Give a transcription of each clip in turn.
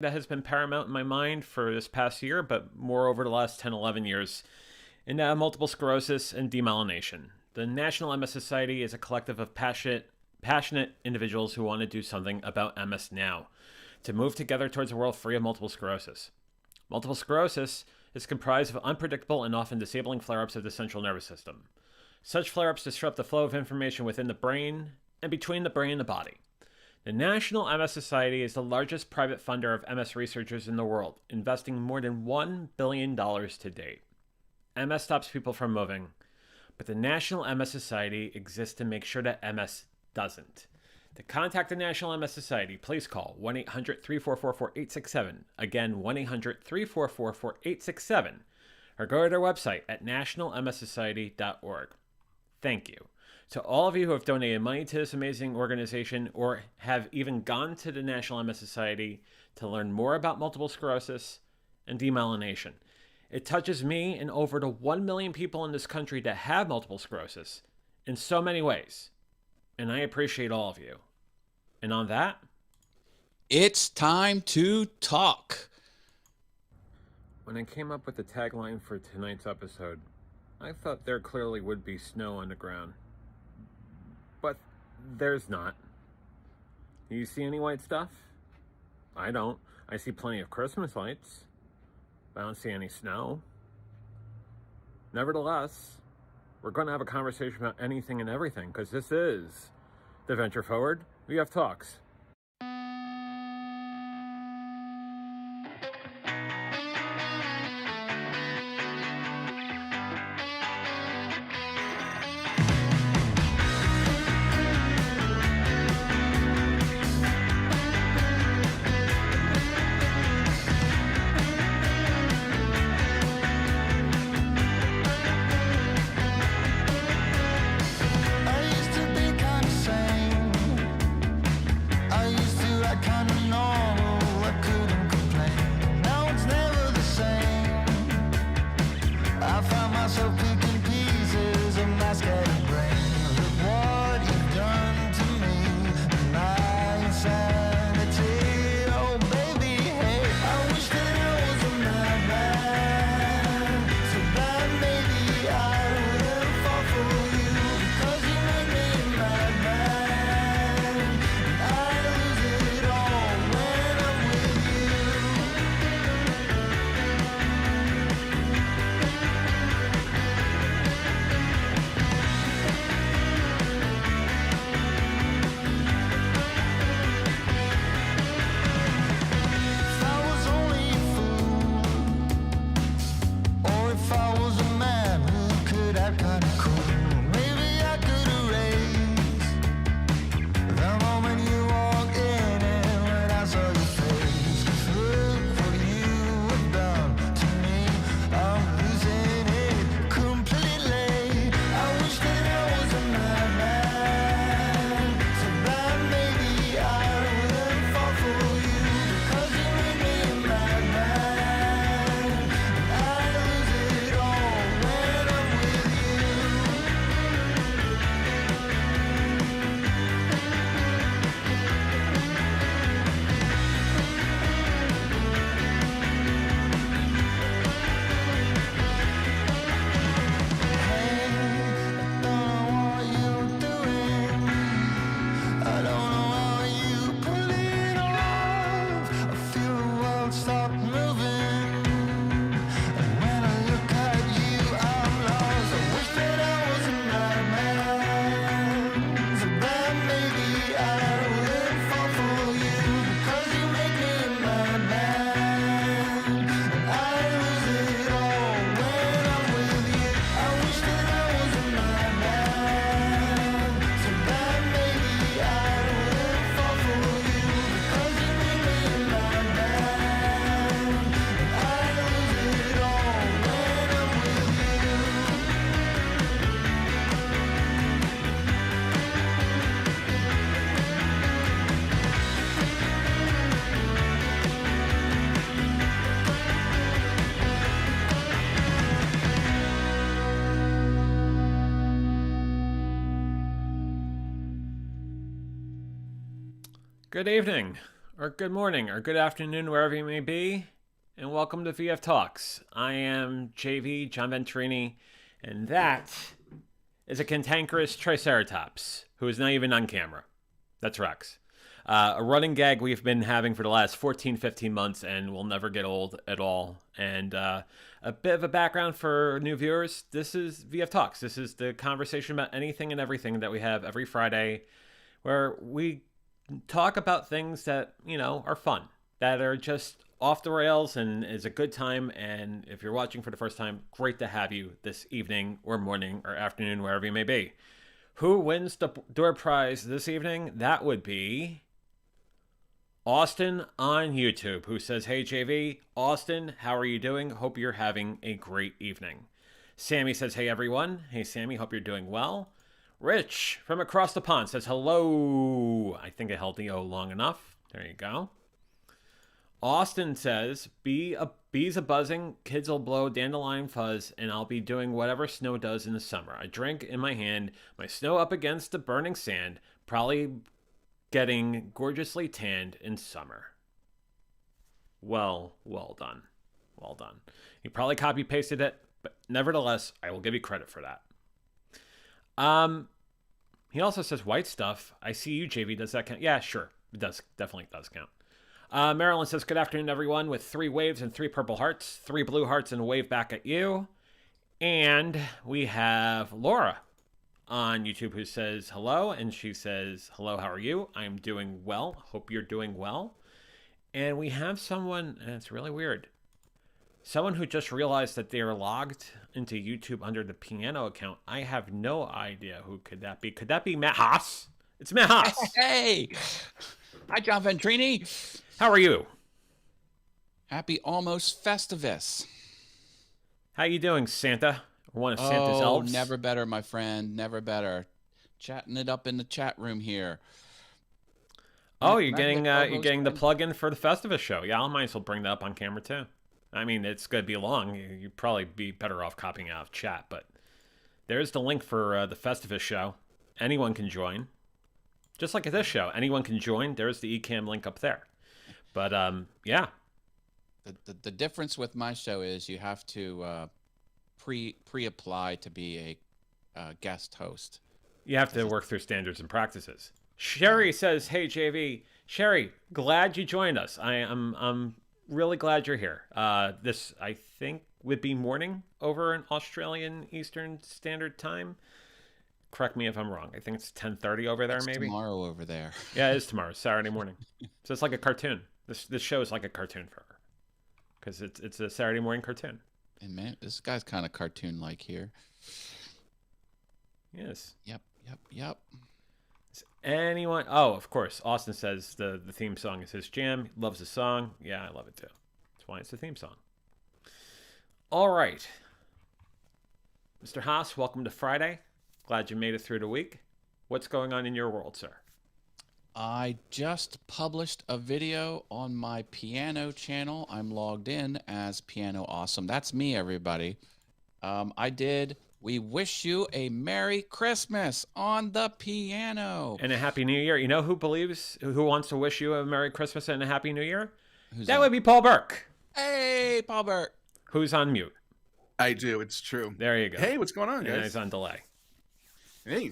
that has been paramount in my mind for this past year, but more over the last 10, 11 years, in multiple sclerosis and demyelination. The National MS Society is a collective of passionate individuals who want to do something about MS now, to move together towards a world free of multiple sclerosis. Multiple sclerosis is comprised of unpredictable and often disabling flare ups of the central nervous system. Such flare ups disrupt the flow of information within the brain and between the brain and the body. The National MS Society is the largest private funder of MS researchers in the world, investing more than $1 billion to date. MS stops people from moving, but the National MS Society exists to make sure that MS doesn't. To contact the National MS Society, please call 1-800-344-4867. Again, 1-800-344-4867. Or go to their website at nationalmssociety.org. Thank you. To all of you who have donated money to this amazing organization or have even gone to the National MS Society to learn more about multiple sclerosis and demyelination. It touches me and over the 1 million people in this country that have multiple sclerosis in so many ways. And I appreciate all of you. And on that, it's time to talk. When I came up with the tagline for tonight's episode, I thought there clearly would be snow on the ground. But there's not. Do you see any white stuff? I don't. I see plenty of Christmas lights. I don't see any snow. Nevertheless, we're going to have a conversation about anything and everything, because this is the Venture Forward VF Talks. Good evening, or good morning, or good afternoon, wherever you may be, and welcome to VF Talks. I am JV, John Venturini, and that is a cantankerous Triceratops, who is not even on camera. That's Rex. A running gag we've been having for the last 14, 15 months and will never get old at all. And a bit of a background for new viewers. This is VF Talks. This is the conversation about anything and everything that we have every Friday, where we talk about things that, are fun, that are just off the rails and is a good time. And if you're watching for the first time, great to have you this evening or morning or afternoon, wherever you may be. Who wins the door prize this evening? That would be Austin on YouTube, who says, "Hey JV, Austin, how are you doing? Hope you're having a great evening." Sammy says, "Hey everyone." Hey Sammy, hope you're doing well. Rich from across the pond says, "Hello." I think I held the O long enough. There you go. Austin says, bees a buzzing, kids will blow dandelion fuzz, and I'll be doing whatever snow does in the summer. A drink in my hand, my snow up against the burning sand, probably getting gorgeously tanned in summer. Well done. Well done. He probably copy pasted it, but nevertheless, I will give you credit for that. He also says white stuff. I see you, JV. Does that count? Yeah, sure. It does. Definitely does count. Marilyn says, "Good afternoon, everyone," with 3 waves and 3 purple hearts, 3 blue hearts, and a wave back at you. And we have Laura on YouTube who says hello, and she says, "Hello, how are you? I'm doing well. Hope you're doing well." And we have someone, and it's really weird, someone who just realized that they are logged into YouTube under the piano account. I have no idea who could that be. Could that be Matt Haas? It's Matt Haas. Hey! Hi, John Venturini. How are you? Happy almost Festivus. How you doing, Santa? Or one of Santa's elves? Never better, my friend. Never better. Chatting it up in the chat room here. Oh, you're getting the plug-in for the Festivus show. Yeah, I might as well bring that up on camera too. I mean, it's going to be long. You'd probably be better off copying out of chat, but there's the link for the Festivus show. Anyone can join. Just like at this show, anyone can join. There's the eCam link up there. But, yeah. The difference with my show is you have to pre-apply to be a guest host. You have to work through standards and practices. Sherry says, "Hey, JV. Sherry, glad you joined us. I'm really glad you're here. This, I think, would be morning over in Australian Eastern Standard Time. Correct me if I'm wrong. I think it's 10:30 over there, maybe. Tomorrow over there. Yeah, it is tomorrow, Saturday morning. So it's like a cartoon. This show is like a cartoon for her because it's a Saturday morning cartoon. And man, this guy's kind of cartoon-like here. Yes. Yep. Is anyone? Oh, of course. Austin says the theme song is his jam. He loves the song. Yeah, I love it too. That's why it's the theme song. All right, Mr. Haas, welcome to Friday. Glad you made it through the week. What's going on in your world, sir? I just published a video on my piano channel. I'm logged in as Piano Awesome. That's me, everybody. We wish you a Merry Christmas on the piano. And a Happy New Year. You know who wants to wish you a Merry Christmas and a Happy New Year? Who's that would be Paul Burke. Hey, Paul Burke. Who's on mute. I do. It's true. There you go. Hey, what's going on, guys? Yeah, he's on delay. Hey.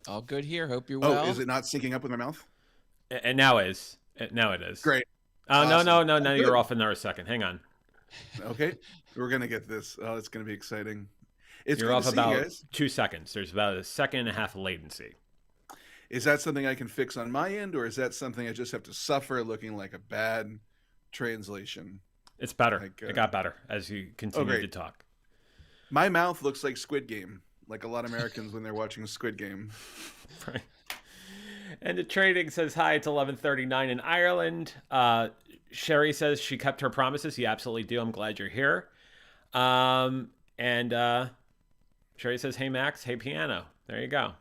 All good here. Hope you're well. Oh, is it not syncing up with my mouth? And now it is. Now it is. Great. Oh, awesome. No. You're off another second. Hang on. Okay. We're going to get this. Oh, it's going to be exciting. You're off about 2 seconds. There's about a second and a half latency. Is that something I can fix on my end, or is that something I just have to suffer looking like a bad translation? It's better. It got better as you continue to talk. My mouth looks like Squid Game, like a lot of Americans when they're watching Squid Game. Right. And the trading says, "Hi, it's 11:39 in Ireland." Sherry says she kept her promises. You absolutely do. I'm glad you're here. And Sherry says, "Hey, Max. Hey, piano." There you go.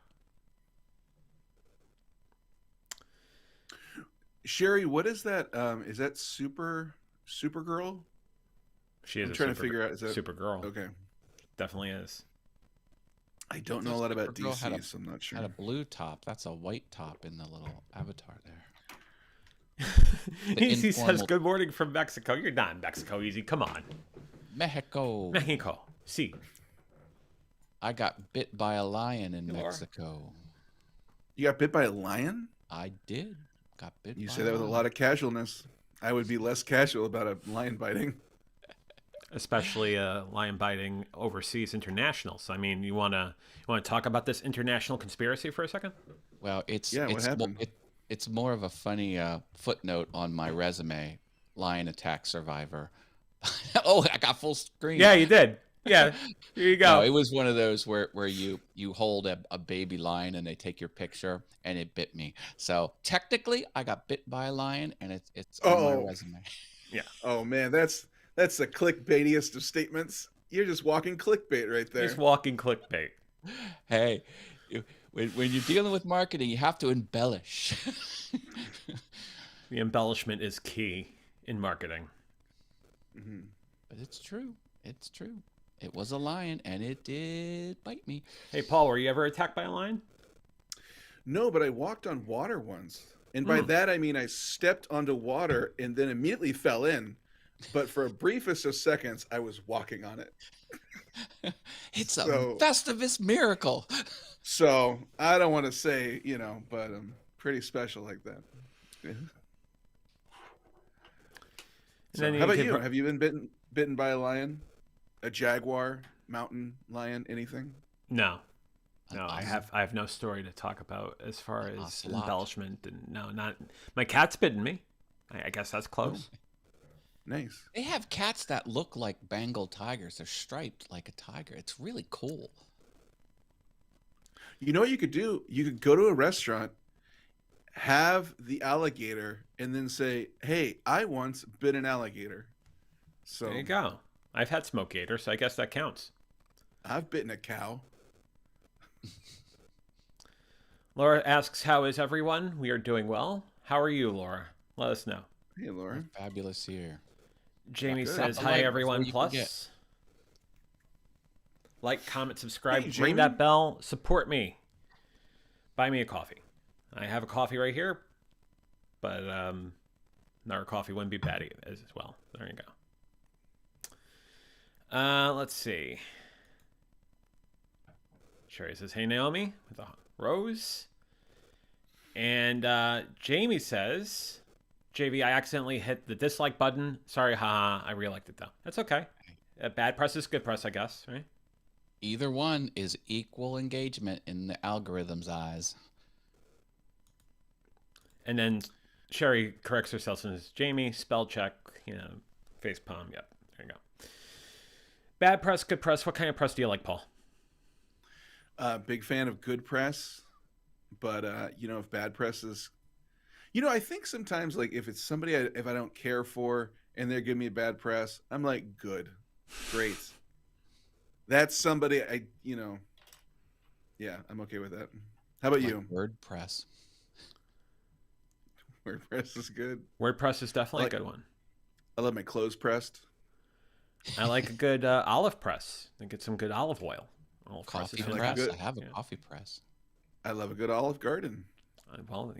Sherry, what is that? Is that Supergirl? She is. I'm trying to figure out. Is that Supergirl? Okay. Definitely is. I don't know a lot about DC, had so I'm not sure. Had a blue top. That's a white top in the little avatar there. Easy says, informal "Good morning from Mexico." You're not in Mexico, Easy. Come on, Mexico. Mexico. See, I got bit by a lion in You are? Mexico. You got bit by a lion? I did. Got bit You by say that with a lot of casualness. I would be less casual about a lion biting. especially lion biting overseas internationals. I mean, you wanna talk about this international conspiracy for a second? Well, Yeah, what happened? It's more of a funny footnote on my resume. Lion attack survivor. Oh, I got full screen. Yeah, you did. Yeah, here you go. No, it was one of those where you hold a baby lion and they take your picture, and it bit me. So technically, I got bit by a lion, and it's on my Oh. resume. Oh man, that's the clickbaitiest of statements. You're just walking clickbait right there. He's walking clickbait. Hey, when you're dealing with marketing, you have to embellish. The embellishment is key in marketing. Mhm. But it's true. It's true. It was a lion, and it did bite me. Hey, Paul, were you ever attacked by a lion? No, but I walked on water once. And by that, I mean I stepped onto water and then immediately fell in. But for a briefest of seconds, I was walking on it. It's a So- Festivus miracle. So I don't want to say, but I'm pretty special like that. Yeah. So, then how about could you? pro- Have you been bitten by a lion? A jaguar, mountain lion, anything? No. An No, I ocelot. have no story to talk about as far as ocelot. embellishment, and no, not my cat's bitten me. I guess that's close. Nice. They have cats that look like Bengal tigers. They're striped like a tiger. It's really cool. You know what you could do? You could go to a restaurant, have the alligator, and then say, "Hey, I once bit an alligator." So There you go. I've had smoked gator, so I guess that counts. I've bitten a cow. Laura asks, "How is everyone? We are doing well. How are you, Laura? Let us know." Hey, Laura. Fabulous here. Jamie Good. says, Drop a "Hi like everyone." before you Plus, forget. like, comment, subscribe, Hey, ring Jamie. that bell, support me, buy me a coffee. I have a coffee right here, but our coffee wouldn't be bad as well. There you go. Let's see. Sherry says, "Hey Naomi," with a rose. And Jamie says, "JV, I accidentally hit the dislike button. Sorry, haha. I really liked it though. That's okay. Bad press is good press, I guess, right?" Either one is equal engagement in the algorithm's eyes. And then Sherry corrects herself and says, "Jamie, spell check, face palm. Yep, there you go. Bad press, good press. What kind of press do you like, Paul?" Big fan of good press, but if bad press is, I think sometimes like if it's somebody if I don't care for and they're giving me a bad press, I'm like, good, great. That's somebody yeah, I'm okay with that. How about you? WordPress. WordPress is good. WordPress is definitely Like- a good one. I love my clothes pressed. I like a good olive press. And get some good olive oil. Olive press is Coffee like press. good- I have a yeah. coffee press. I love a good Olive Garden. Well,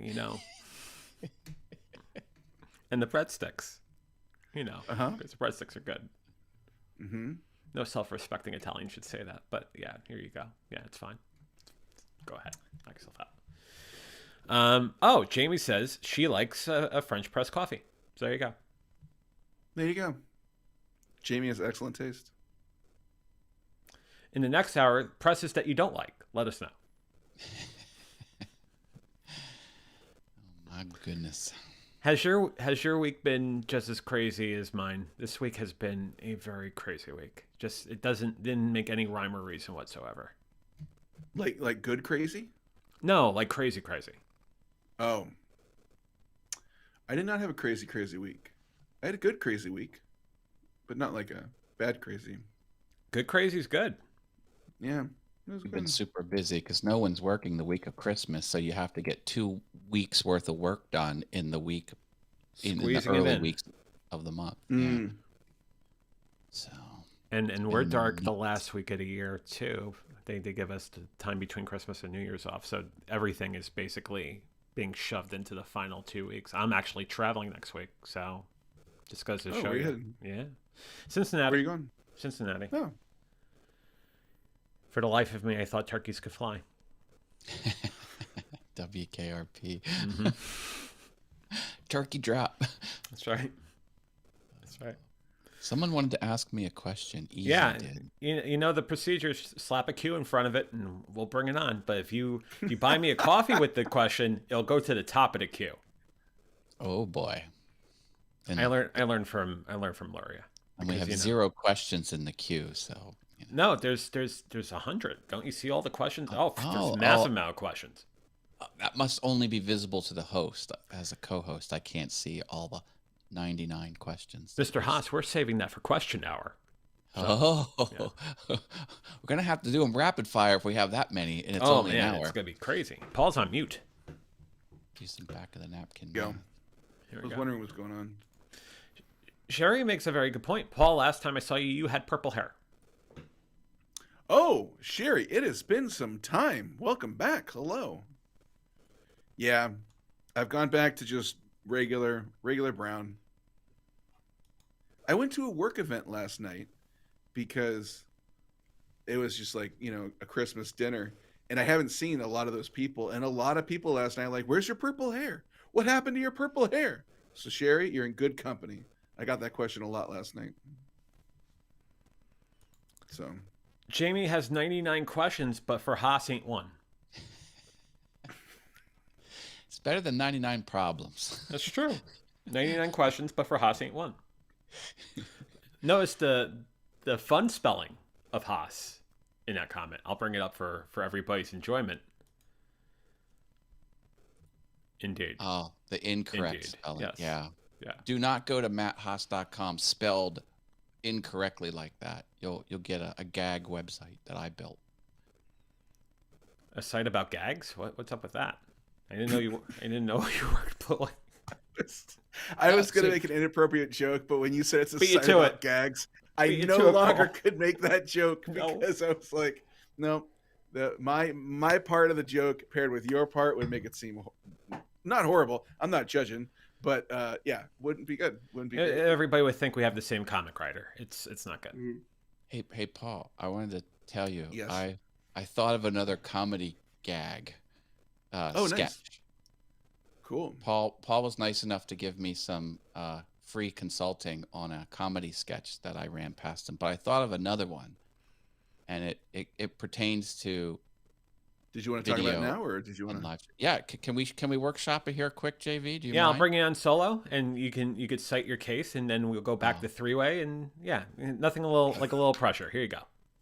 and the breadsticks. Uh-huh. Because the breadsticks are good. Mm-hmm. No self-respecting Italian should say that, but yeah, here you go. Yeah, it's fine. Go ahead, knock yourself out. Jamie says she likes a French press coffee. So there you go. There you go. Jamie has excellent taste. In the next hour, presses that you don't like. Let us know. My goodness. Has your week been just as crazy as mine? This week has been a very crazy week. Just didn't make any rhyme or reason whatsoever. Like good crazy? No, like crazy. Oh. I did not have a crazy week. I had a good crazy week, but not like a bad crazy. Good crazy's good. Yeah. It was We've good. been super busy because no one's working the week of Christmas, so you have to get 2 weeks worth of work done in the week, in the Squeezing it early in. weeks of the month. Yeah. Mm. So And we're been dark the nuts. last week of the year too. They give us the time between Christmas and New Year's off, so everything is basically being shoved into the final 2 weeks. I'm actually traveling next week, so just goes to Oh, show where you you. heading? Yeah, Where are Cincinnati. you going? Cincinnati. Oh, For the life of me, I thought turkeys could fly. WKRP. Hmm. Turkey drop. That's right. That's right. Someone wanted to ask me a question. Easy Yeah, did. you know the procedure is slap a Q in front of it and we'll bring it on. But if you buy me a coffee with the question, it'll go to the top of the queue. Oh boy. And, I learned from Luria. and we because, have you know- 0 questions in the queue, so No, there's 100. Don't you see all the questions? Oh, there's Oh, a massive oh. amount of questions. that must only be visible to the host. As a co-host, I can't see all the 99 questions. Mr. Haas, we're saving that for question hour. Oh, we're gonna have to do them rapid fire if we have that many, and it's Oh only man, an hour. it's gonna be crazy. Paul's on mute. Use the back of the napkin. Go. Here I we was go. wondering what's going on. Sherry makes a very good point. Paul, last time I saw you, you had purple hair. Oh, Sherry, it has been some time. Welcome back. Hello. Yeah, I've gone back to just regular brown. I went to a work event last night because it was just like, a Christmas dinner. And I haven't seen a lot of those people. And a lot of people last night like, where's your purple hair? What happened to your purple hair? So, Sherry, you're in good company. I got that question a lot last night. So, Jamie has 99 questions, but for Haas ain't one. It's better than 99 problems. That's true. 99 questions, but for Haas ain't one. Notice the fun spelling of Haas in that comment. I'll bring it up for everybody's enjoyment. Indeed. Oh, the incorrect Indeed. spelling. Yes. Yeah. Yeah. Do not go to matthaas.com spelled incorrectly like that. You'll get a gag website that I built. A site about gags? What's up with that? I didn't know you were I was Yeah, going to so- make an inappropriate joke, but when you said it's a Beat you site to about it. gags, I Beat you no to it, longer Paul. could make that joke No. because I was like, no, my part of the joke paired with your part would make it seem not horrible. I'm not judging, but yeah, wouldn't be good. Wouldn't be good. Everybody would think we have the same comic writer. It's not good. Hey, Paul, I wanted to tell you, Yes. I thought of another comedy gag Oh, sketch. nice. Cool. Paul was nice enough to give me some free consulting on a comedy sketch that I ran past him, but I thought of another one, and it pertains to Did you want to talk about it Video now, or did you want on to? live. Yeah, can we workshop it here quick, JV? Do you Yeah, I'll mind? bring you on solo, and you could cite your case, and then we'll go back Oh. to three-way, and yeah, nothing a little pressure. Here you go.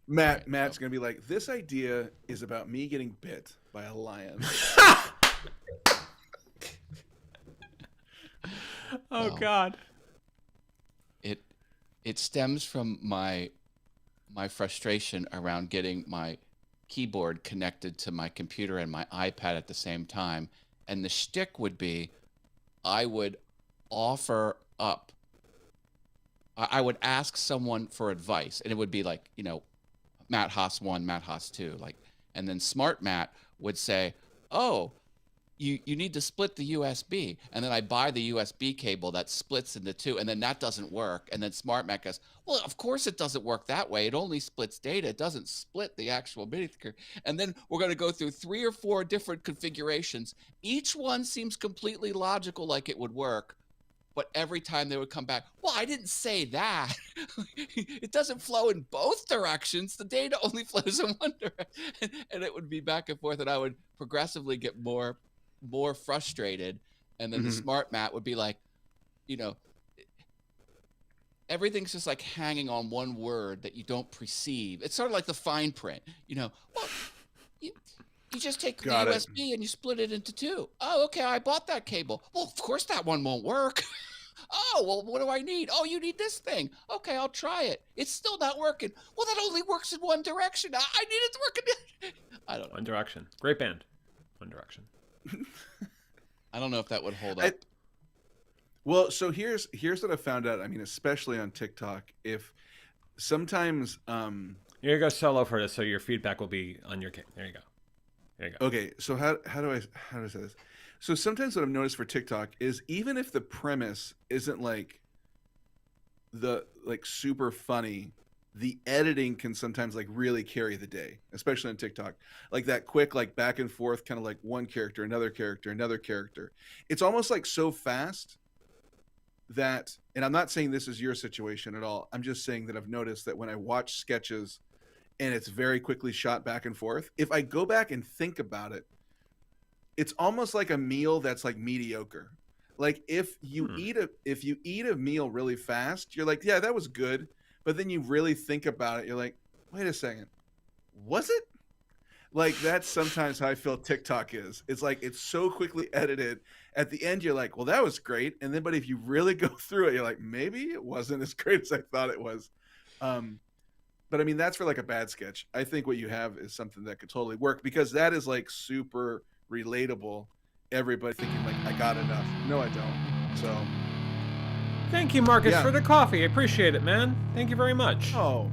Matt's gonna be like, this idea is about me getting bit by a lion. Oh Wow. God. It stems from my frustration around getting my keyboard connected to my computer and my iPad at the same time. And the shtick would be, I would offer up, I would ask someone for advice, and it would be like, Matt Haas 1, Matt Haas 2, like, and then Smart Matt would say, oh, you need to split the USB. And then I buy the USB cable that splits into two, and then that doesn't work. And then Smart Mac goes, well, of course it doesn't work that way. It only splits data. It doesn't split the actual MIDI. And then we're going to go through 3 or 4 different configurations. Each one seems completely logical, like it would work. But every time they would come back, well, I didn't say that. It doesn't flow in both directions. The data only flows in one direction. And it would be back and forth, and I would progressively get more frustrated. And then the Mhm. Smart Matt would be like, everything's just like hanging on one word that you don't perceive. It's sort of like the fine print, well, you just take Got the it. USB and you split it into 2. Oh, okay, I bought that cable. Well, of course that one won't work. Oh, well, what do I need? Oh, you need this thing. Okay, I'll try it. It's still not working. Well, that only works in one direction. I need it to work in I don't know. One Direction, great band. One Direction. I don't know if that would hold I- up. Well, so here's what I found out. I mean, especially on TikTok, if sometimes You're gonna go solo for this, so your feedback will be on your case. There you go. There you go. okay, so how do I say this? So sometimes what I've noticed for TikTok is even if the premise isn't like the like super funny, the editing can sometimes like really carry the day, especially on TikTok. Like that quick like back and forth kind of like one character, another character, another character. It's almost like so fast that, and I'm not saying this is your situation at all. I'm just saying that I've noticed that when I watch sketches and it's very quickly shot back and forth, if I go back and think about it, it's almost like a meal that's like mediocre. Like if you eat a meal really fast, you're like, yeah, that was good. But then you really think about it, you're like, wait a second, was it? Like that's sometimes how I feel TikTok is. It's like it's so quickly edited. At the end, you're like, well, that was great. And then, but if you really go through it, you're like, maybe it wasn't as great as I thought it was. But I mean, that's for like a bad sketch. I think what you have is something that could totally work because that is like super relatable. Everybody thinking like, I got enough. No, I don't. So, Thank you, Marcus, Yeah. for the coffee. I appreciate it, man. Thank you very much. oh,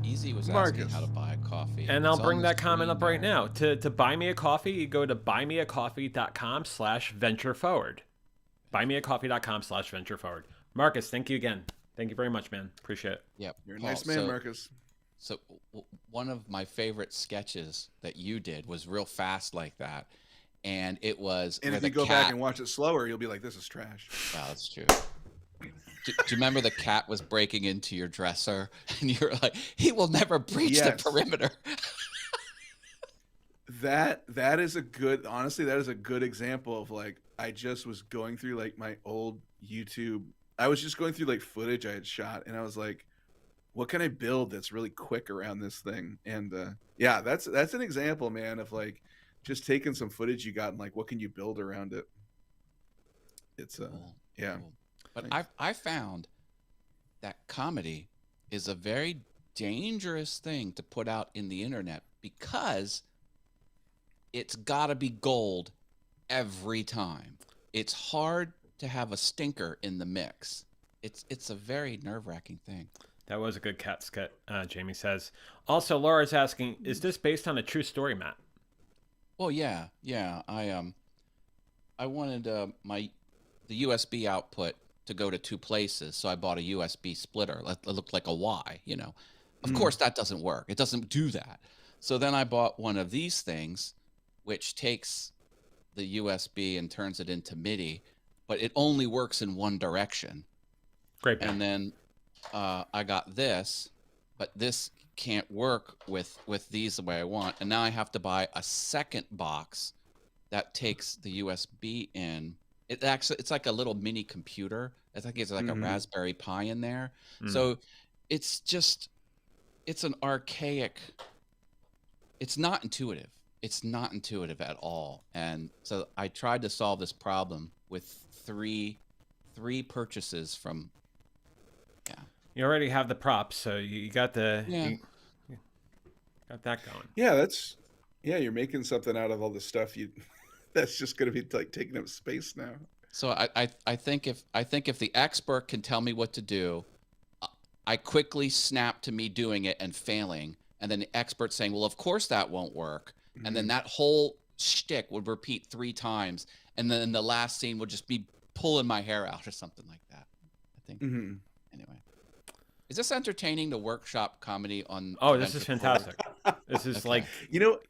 Easy was asking Marcus. how to buy a coffee. And It's I'll on bring the that comment screen up right there. now. To buy me a coffee, you go to buymeacoffee.com/ventureforward. Buymeacoffee.com/ventureforward. Marcus, thank you again. Thank you very much, man. Appreciate it. Yep. You're a Paul, nice man, Marcus. So one of my favorite sketches that you did was real fast like that, and it was And where if you the go cat. back and watch it slower, you'll be like, this is trash. Wow, that's true. Do you remember the cat was breaking into your dresser, and you're like, he will never breach Yes. the perimeter. That is a good, honestly, that is a good example of like I just was going through like my old YouTube. I was just going through like footage I had shot, and I was like, what can I build that's really quick around this thing? And yeah, that's an example, man, of like just taking some footage you got and like what can you build around it. It's Cool, yeah. cool. But Thanks. I found that comedy is a very dangerous thing to put out in the internet because it's got to be gold every time. It's hard to have a stinker in the mix. It's a very nerve-wracking thing. That was a good cat skit, Jamie says. Also, Laura's asking, is this based on a true story, Matt? Well, yeah. I wanted the USB output to go to two places, so I bought a USB splitter. It looked like a Y, you know. Of course, that doesn't work. It doesn't do that. So then I bought one of these things, which takes the USB and turns it into MIDI, but it only works in one direction. Great. And then I got this, but this can't work with these the way I want. And now I have to buy a second box that takes the USB in. It's like a little mini computer. I think it's like a Raspberry Pi in there. So it's an archaic. It's not intuitive. It's not intuitive at all. And so I tried to solve this problem with three purchases from. Yeah. You already have the props, so you got the Yeah. you got that going. Yeah, you're making something out of all the stuff you that's just going to be like taking up space now. So I think if the expert can tell me what to do, I quickly snap to me doing it and failing, and then the expert saying, "Well, of course that won't work," and then that whole shtick would repeat 3 times, and then the last scene would just be pulling my hair out or something like that. I think. Anyway, is this entertaining to workshop comedy on? Oh, this is Adventure Forward? fantastic. This is Okay. like You know,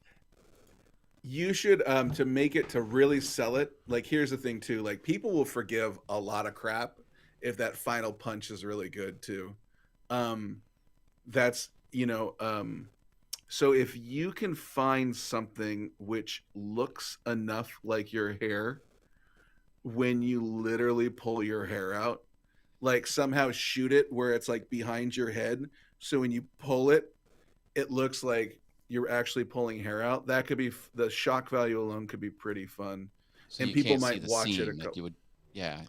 you should to make it to really sell it. Like here's the thing too, like people will forgive a lot of crap if that final punch is really good too. That's, so if you can find something which looks enough like your hair when you literally pull your hair out, like somehow shoot it where it's like behind your head, so when you pull it, it looks like you're actually pulling hair out. That could be the shock value alone could be pretty fun. So And you people can't see might the watch it seam a like couple- you would. Yeah.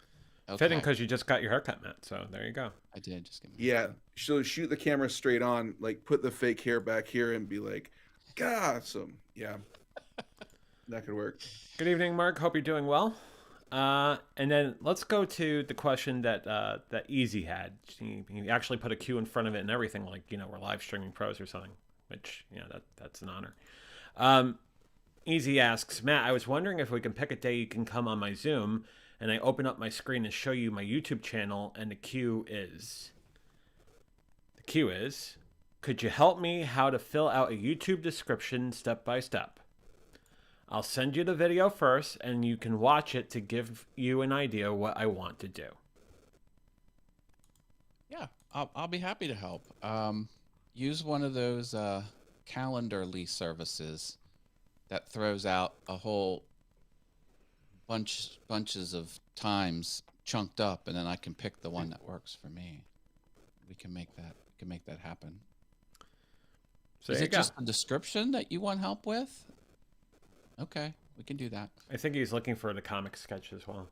Okay. fitting because you just got your haircut, Matt. So there you go. I did just get. Yeah, so shoot the camera straight on, like put the fake hair back here and be like, "God, so yeah, that could work." Good evening, Mark. Hope you're doing well. And then let's go to the question that Easy had. He actually put a Q in front of it and everything, like we're live streaming pros or something, which that's an honor. Easy asks, Matt, I was wondering if we can pick a day you can come on my Zoom, and I open up my screen and show you my YouTube channel, and the cue is, could you help me how to fill out a YouTube description step by step? I'll send you the video first, and you can watch it to give you an idea what I want to do. Yeah, I'll be happy to help. Use one of those Calendly services that throws out a whole bunches of times chunked up, and then I can pick the one that works for me. We can make that happen. So Is there it you go. just a description that you want help with? Okay, we can do that. I think he's looking for the comic sketch as well.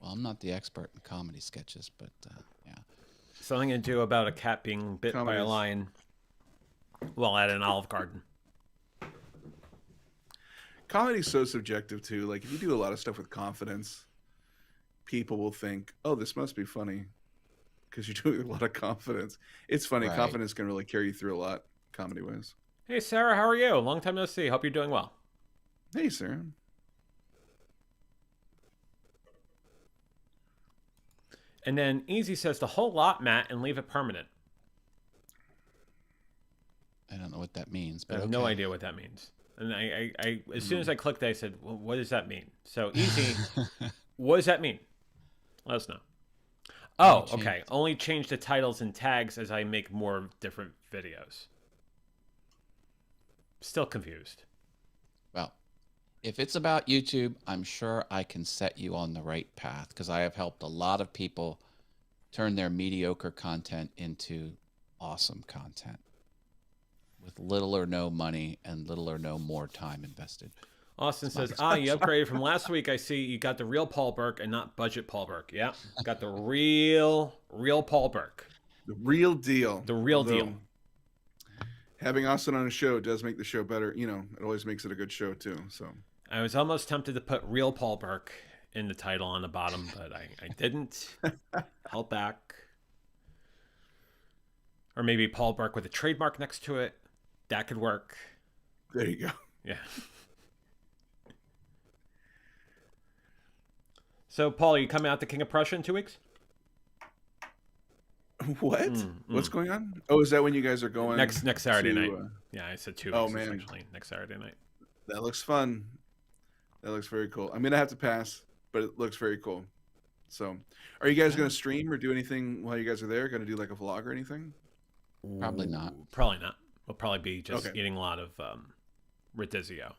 Well, I'm not the expert in comedy sketches, but yeah. Something to do about a cat being bit by a Comedies. lion while at an Olive Garden. Comedy's so subjective too. Like if you do a lot of stuff with confidence, people will think, "Oh, this must be funny," because you're doing a lot of confidence. It's funny. Right. Confidence can really carry you through a lot, comedy wise. Hey, Sarah, how are you? Long time no see. Hope you're doing well. Hey, Sarah. And then Easy says the whole lot, Matt, and leave it permanent. I don't know what that means, I but have okay. no idea what that means. And I as soon as I clicked, I said, well, what does that mean? So Easy, what does that mean? Let us know. Oh, Only change- okay. Only change the titles and tags as I make more different videos. Still confused. Well, if it's about YouTube, I'm sure I can set you on the right path because I have helped a lot of people turn their mediocre content into awesome content with little or no money and little or no more time invested. Austin says, you upgraded from last week. I see you got the real Paul Burke and not budget Paul Burke. Yeah, got the real Paul Burke. The real deal. The real Although, deal. Having Austin on a show does make the show better. You know, it always makes it a good show too. So I was almost tempted to put real Paul Burke in the title on the bottom, but I didn't. Held back. Or maybe Paul Burke with a trademark next to it. That could work. there you go. Yeah. So, Paul, are you coming out to King of Prussia in 2 weeks? What? What's going on? Oh, is that when you guys are going Next Saturday to, night. Yeah, I said 2 weeks. Oh, It's man. actually next Saturday night. That looks fun. That looks very cool. I'm gonna have to pass, but it looks very cool. So, are you guys gonna stream or do anything while you guys are there? Gonna do like a vlog or anything? Probably not. Probably not. We'll probably be just Okay. eating a lot of Radizio.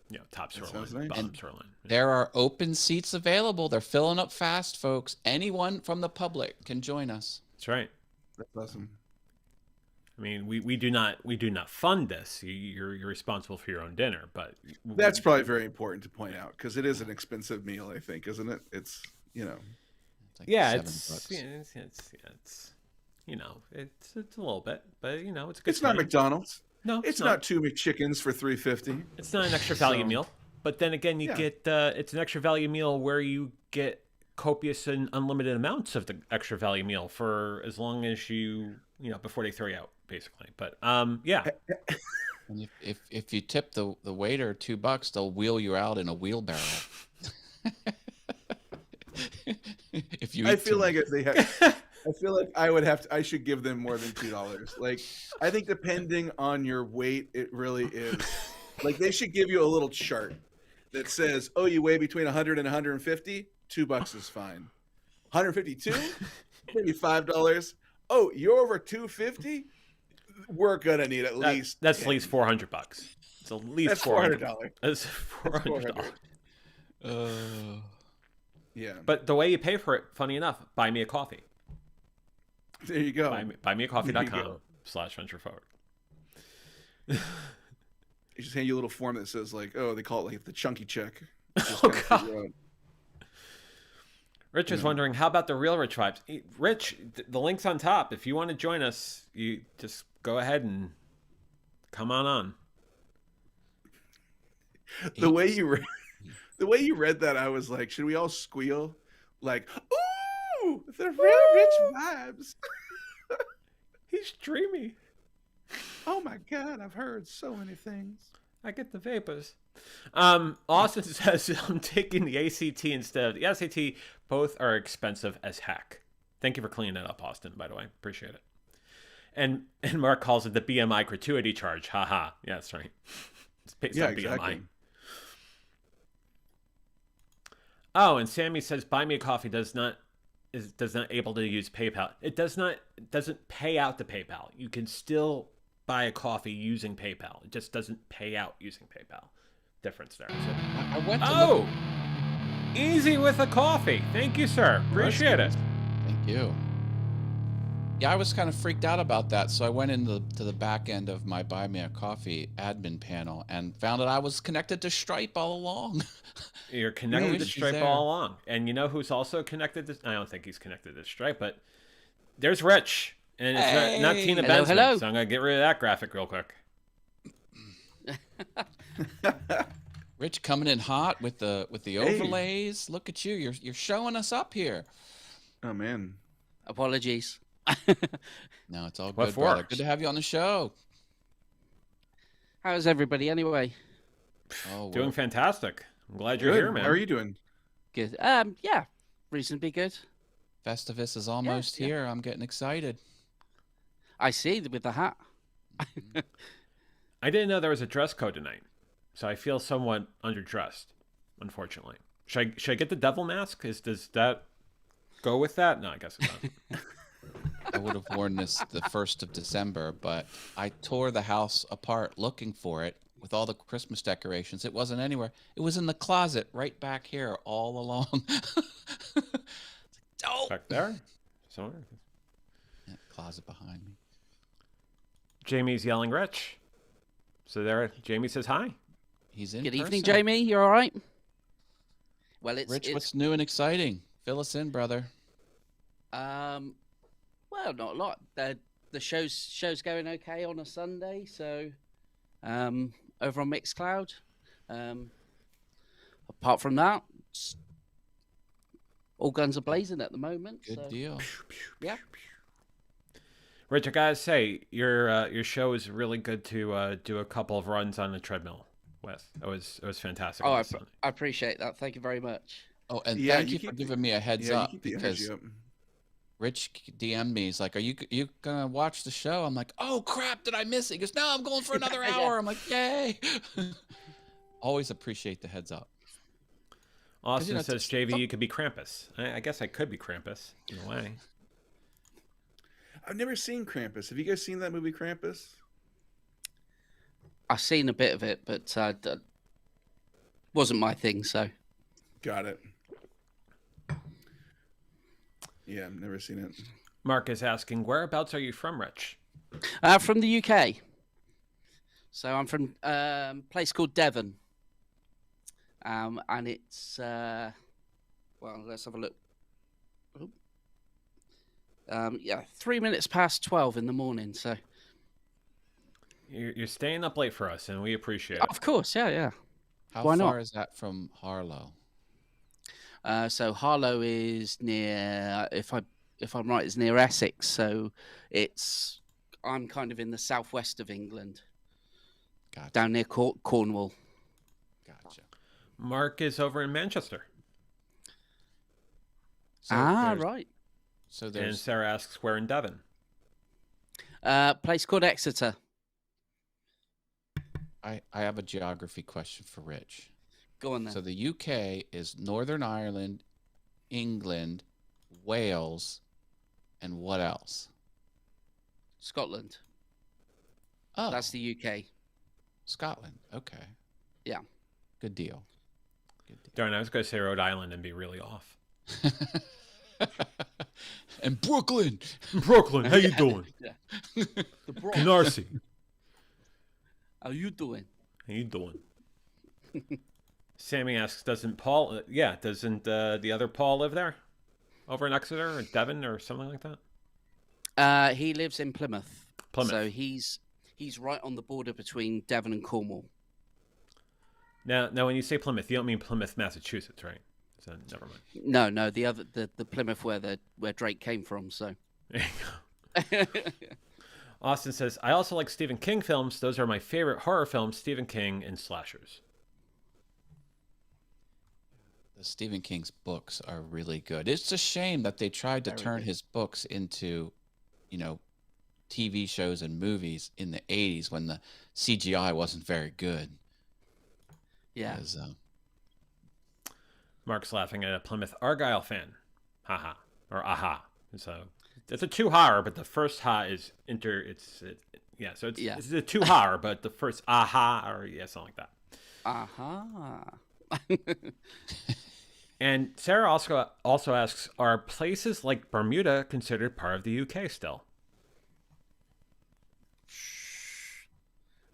You know, top That sirloin, sounds nice. bottom And sirloin. There are open seats available. They're filling up fast, folks. Anyone from the public can join us. That's right. That's awesome. I mean, we do not fund this. You're responsible for your own dinner, but That's probably very important to point out because it is an expensive meal. I think, isn't it? It's It's like yeah, $7. it's you know, it's a little bit, but you know, it's a good. it's not time. McDonald's. No, It's not 2 McChickens for $3.50. It's not an extra value So- meal, but then again, you Yeah. get it's an extra value meal where you get copious and unlimited amounts of the extra value meal for as long as you before they throw you out, basically. But yeah, And if you tip the waiter $2, they'll wheel you out in a wheelbarrow. If you I eat feel too like if they had, I feel like I should give them more than $2. Like, I think depending on your weight, it really is. Like, they should give you a little chart that says, "Oh, you weigh between 100 and 150. $2 is fine. 152, maybe $5. Oh, you're over 250. We're gonna need at least that's at 10. least $400. It's at least That's $400. $400. That's $400. Yeah, But the way you pay for it, funny enough, buy me a coffee. there you go. buymeacoffee.com/venture forward. They just hand you a little form that says like, oh, they call it like the chunky check. Just Oh, kinda God. figure out- Rich is wondering, how about the real Rich vibes? Rich, the link's on top. If you want to join us, you just go ahead and come on. The way you read that, I was like, should we all squeal? Like, ooh, the real rich vibes. He's dreamy. Oh my God, I've heard so many things. I get the vapors. Austin says I'm taking the ACT instead of the SAT. Both are expensive as heck. Thank you for cleaning it up, Austin, by the way. Appreciate it. And Mark calls it the BMI gratuity charge. Haha. Yeah, that's right. It's based on exactly. BMI. Oh, and Sammy says buy me a coffee does not able to use PayPal. It doesn't pay out to PayPal. You can still buy a coffee using PayPal. It just doesn't pay out using PayPal. Difference there. I went to Oh, easy with a coffee. Thank you, sir. Appreciate it. Thank you. Yeah, I was kind of freaked out about that, so I went into the back end of my Buy Me a Coffee admin panel and found that I was connected to Stripe all along. You're connected to issues Stripe there. all along. And you know who's also connected to... I don't think he's connected to Stripe, but there's Rich. And it's not Tina Hello, Bensman, hello. so I'm going to get rid of that graphic real quick. Rich coming in hot with the overlays. Look at you. You're showing us up here. Oh man. Apologies. No, it's all What good, for? brother. Good to have you on the show. How's everybody anyway? Oh, Doing we're- fantastic. I'm glad you're Good. here, man. How are you doing? Good. Yeah, reasonably good. Festivus is almost yeah. here. I'm getting excited. I see with the hat. I didn't know there was a dress code tonight, so I feel somewhat underdressed, unfortunately. Should I get the devil mask? Does that go with that? No, I guess it doesn't. I would have worn this the 1st of December, but I tore the house apart looking for it with all the Christmas decorations. It wasn't anywhere. It was in the closet right back here all along. Oh! Back there? Somewhere? Yeah, closet behind me. Jamie's yelling Rich. So there, Jamie says hi. He's in Good evening, person. Jamie. You all right? Well, Rich, it's what's new and exciting? Fill us in, brother. well, not a lot. The show's going okay on a Sunday, so over on Mixcloud. Apart from that, it's all guns are blazing at the moment. Good so, deal. Yeah. Rich, I gotta say, your show is really good to do a couple of runs on the treadmill with. It was fantastic. Oh, last Sunday. I appreciate that. Thank you very much. Oh, and Yeah, thank you you for keep giving me a heads Yeah, you up keep the because energy up. Rich DM'd me. He's like, "Are you gonna watch the show?" I'm like, "Oh crap, did I miss it?" He goes, "No, I'm going for another Yeah. hour." I'm like, "Yay!" Always appreciate the heads up. Austin know, says, it's- JV, you could be Krampus. I guess I could be Krampus in a way. I've never seen Krampus. Have you guys seen that movie Krampus? I've seen a bit of it, but wasn't my thing. So Got it. Yeah, I've never seen it. Mark is asking, whereabouts are you from, Rich? from the UK. So I'm from a place called Devon, and it's well, let's have a look. Oop. Yeah, 3 minutes past 12 in the morning. So You're staying up late for us, and we appreciate it. of course, yeah. How Why far not? is that from Harlow? So Harlow is near, if I'm right, it's near Essex. So I'm kind of in the southwest of England, Gotcha. down near Cornwall. Gotcha. Mark is over in Manchester. So Right. So And there's Sarah asks, where in Devon? Place called Exeter. I have a geography question for Rich. Go on then. So the UK is Northern Ireland, England, Wales, and what else? Scotland. Oh, That's the UK. Scotland. Okay. Yeah. Good deal. Good deal. Darn, I was going to say Rhode Island and be really off. And Brooklyn. Brooklyn, how you doing? The Bronx. Canarsie, How you doing? how you doing? Sammy asks, doesn't Paul, doesn't the other Paul live there? Over in Exeter or Devon or something like that? He lives in Plymouth. Plymouth. So he's right on the border between Devon and Cornwall. Now, when you say Plymouth, you don't mean Plymouth, Massachusetts, right? So never mind. No, the Plymouth where Drake came from. So There you go. Austin says, I also like Stephen King films. Those are my favorite horror films, Stephen King and slashers. The Stephen King's books are really good. It's a shame that they tried to Very turn good. his books into, you know, TV shows and movies in the 80s when the CGI wasn't very good. Yeah. 'Cause, Mark's laughing at a Plymouth Argyle fan. Haha. Or aha. So it's a two har, but the first ha is so Yeah. it's a two har, but the first aha or something like that. Aha. And Sarah also asks, are places like Bermuda considered part of the UK still?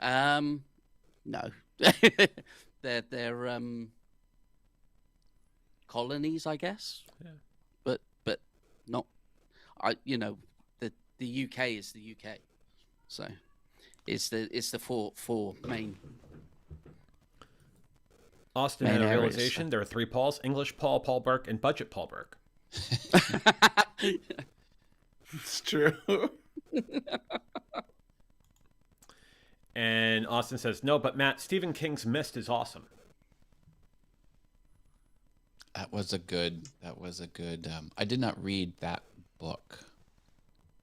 No. they're colonies, I guess. Yeah. But not. The UK is the UK, so it's the four main. Austin Main had a areas. realization there are three Pauls: English Paul, Paul Burke, and Budget Paul Burke. It's true. And Austin says, no, but Matt, Stephen King's Mist is awesome. That was a good. I did not read that book.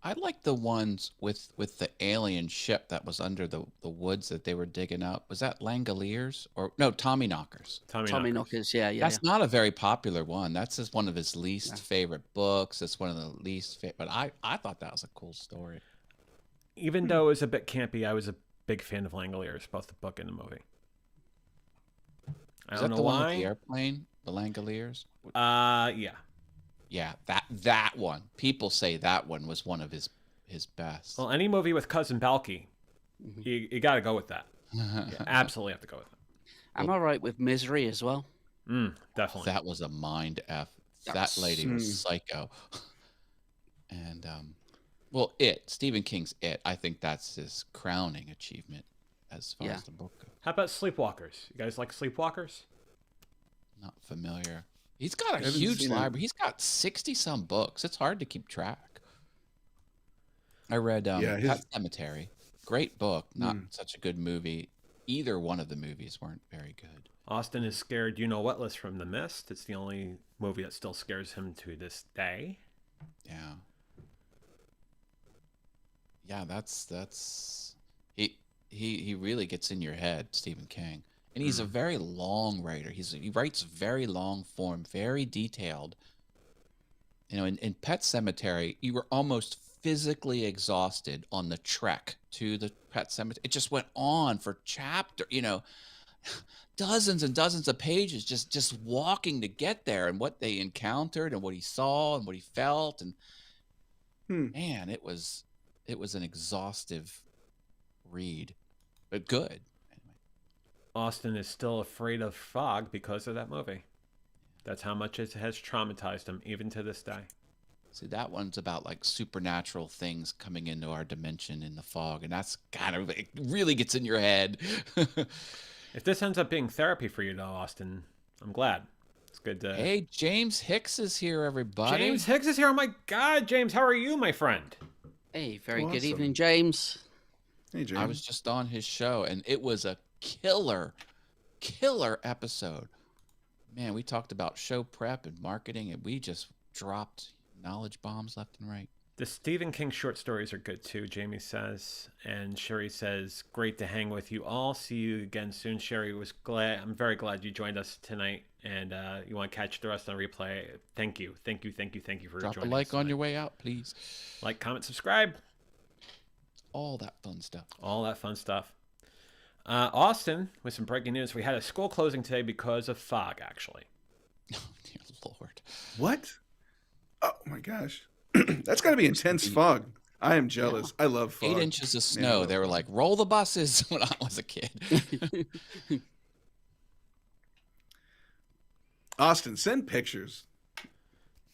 I like the ones with the alien ship that was under the woods that they were digging up. Was that Langoliers or no Tommyknockers? Tommy Knockers, yeah. That's not a very popular one. That's just one of his least Yeah. favorite books. It's one of the least favorite. But I thought that was a cool story. Even though it was a bit campy, I was a big fan of Langoliers, both the book and the movie. I Is don't that know the one with why. the airplane, the Langoliers? Yeah. Yeah, that one. People say that one was one of his best. Well, any movie with Cousin Balky, Mhm. you got to go with that. You absolutely have to go with it. Am I right with Misery as well? Definitely. That was a mind F. That That's- lady was psycho. And well, Stephen King's It. I think that's his crowning achievement as far Yeah. as the book goes. How about Sleepwalkers? You guys like Sleepwalkers? Not familiar. He's got a haven't huge seen it. library. He's got 60 some books. It's hard to keep track. I read Yeah, his- Pet Cemetery. Great book. Not Mm. such a good movie. Either one of the movies weren't very good. Austin is scared, what list from The Mist. It's the only movie that still scares him to this day. Yeah. Yeah, that's he really gets in your head, Stephen King. And he's a very long writer. He writes very long form, very detailed. In Pet Cemetery, you were almost physically exhausted on the trek to the Pet Cemetery. It just went on for dozens and dozens of pages just walking to get there and what they encountered and what he saw and what he felt and man, it was an exhaustive read, but good. Anyway. Austin is still afraid of fog because of that movie. That's how much it has traumatized him, even to this day. See, that one's about like supernatural things coming into our dimension in the fog, and that's it really gets in your head. If this ends up being therapy for you, though, Austin, I'm glad. It's good to... Hey, James Hicks is here, everybody. James Hicks is here. Oh my God, James, how are you, my friend? Hey, very good Awesome. evening, James. Hey, James. I was just on his show, and it was a killer episode. Man, we talked about show prep and marketing, and we just dropped knowledge bombs left and right. The Stephen King short stories are good too, Jamie says. And Sherry says, great to hang with you all. See you again soon. Sherry I'm very glad you joined us tonight. And you want to catch the rest on replay. Thank you for Drop a joining like us on tonight. your way out, please. Like, comment, subscribe. All that fun stuff. All that fun stuff. Austin, with some breaking news. We had a school closing today because of fog, actually. Oh, dear Lord. What? Oh my gosh. That's got to be intense fog. I am jealous. I love fog. 8 inches of Man, I snow. love They were fog. like, roll the buses when I was a kid. Austin, send pictures.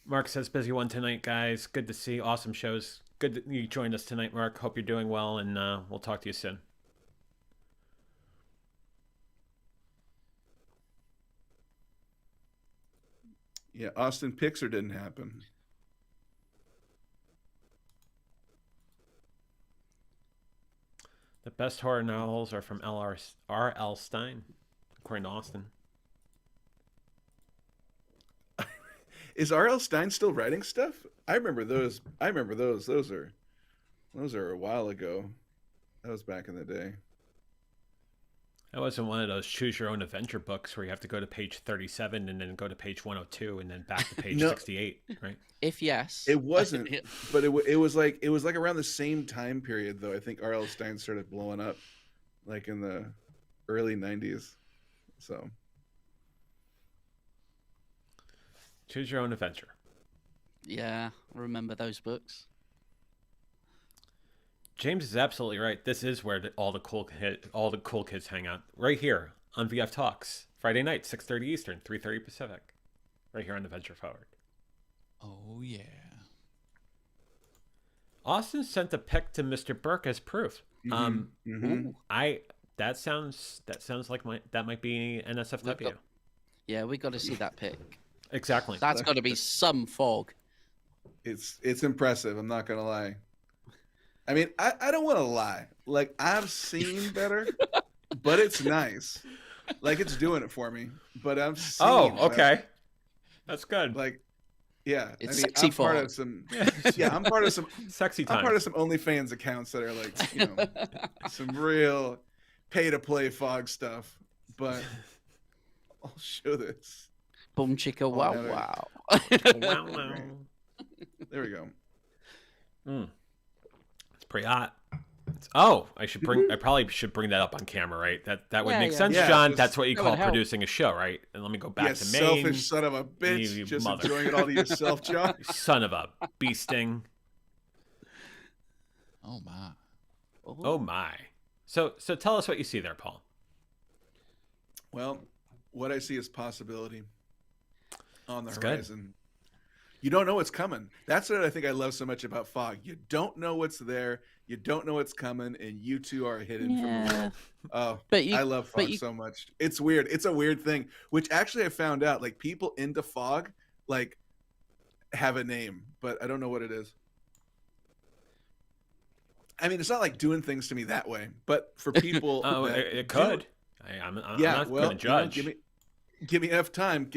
Mark says, busy one tonight, guys. Good to see. Awesome shows. Good that you joined us tonight, Mark. Hope you're doing well, and we'll talk to you soon. Yeah, Austin Pixar didn't happen. The best horror novels are from R.L. Stein, according to Austin. Is R.L. Stein still writing stuff? I remember those. Those are a while ago. That was back in the day. That wasn't one of those choose your own adventure books where you have to go to page 37 and then go to page 102 and then back to page No. 68, right? If yes, It wasn't, but it was like around the same time period though. I think R.L. Stein started blowing up, like in the early '90s. So Choose your own adventure. yeah, I remember those books. James is absolutely right. This is where all the cool kids hang out. Right here on VF Talks, Friday night, 6:30 Eastern, 3:30 Pacific. Right here on Adventure Forward. Oh yeah. Austin sent a pic to Mr. Burke as proof. mhm. Ooh. That sounds like that might be NSFW. Yeah, we got to see that pic. Exactly. That's got to be some fog. It's impressive. I'm not gonna lie. I mean, I don't want to lie. Like I've seen better, but it's nice. Like it's doing it for me. But I've seen. Okay. That's good. Like, yeah. It's I mean, sexy I'm part fog. of some. Yeah, I'm part of some. Sexy I'm time. part of some OnlyFans accounts that are like, some real pay to play fog stuff. But I'll show this. Boom chicka wow Heather. wow. Wow, wow. There we go. It's pretty hot. I probably should bring that up on camera, right? That would Yeah, make yeah. sense, Yeah, John. just- That's what you that call would help. producing a show, right? And let me go back Yeah, to Maine. selfish son of a bitch. You Just mother. enjoying it all to yourself, John. Son of a bee sting. Oh my. Oh my. So tell us what you see there, Paul. Well, what I see is possibility on the That's good. horizon. You don't know what's coming. That's what I think I love so much about fog. You don't know what's there. You don't know what's coming, and you two are hidden from the Yeah. world. Oh, But you, I love fog so much. It's weird. It's a weird thing, which actually I found out. Like people into fog, like have a name, but I don't know what it is. I mean, it's not like doing things to me that way, but for people, Oh, that it do- could. I'm yeah, not well, going to judge. give me enough time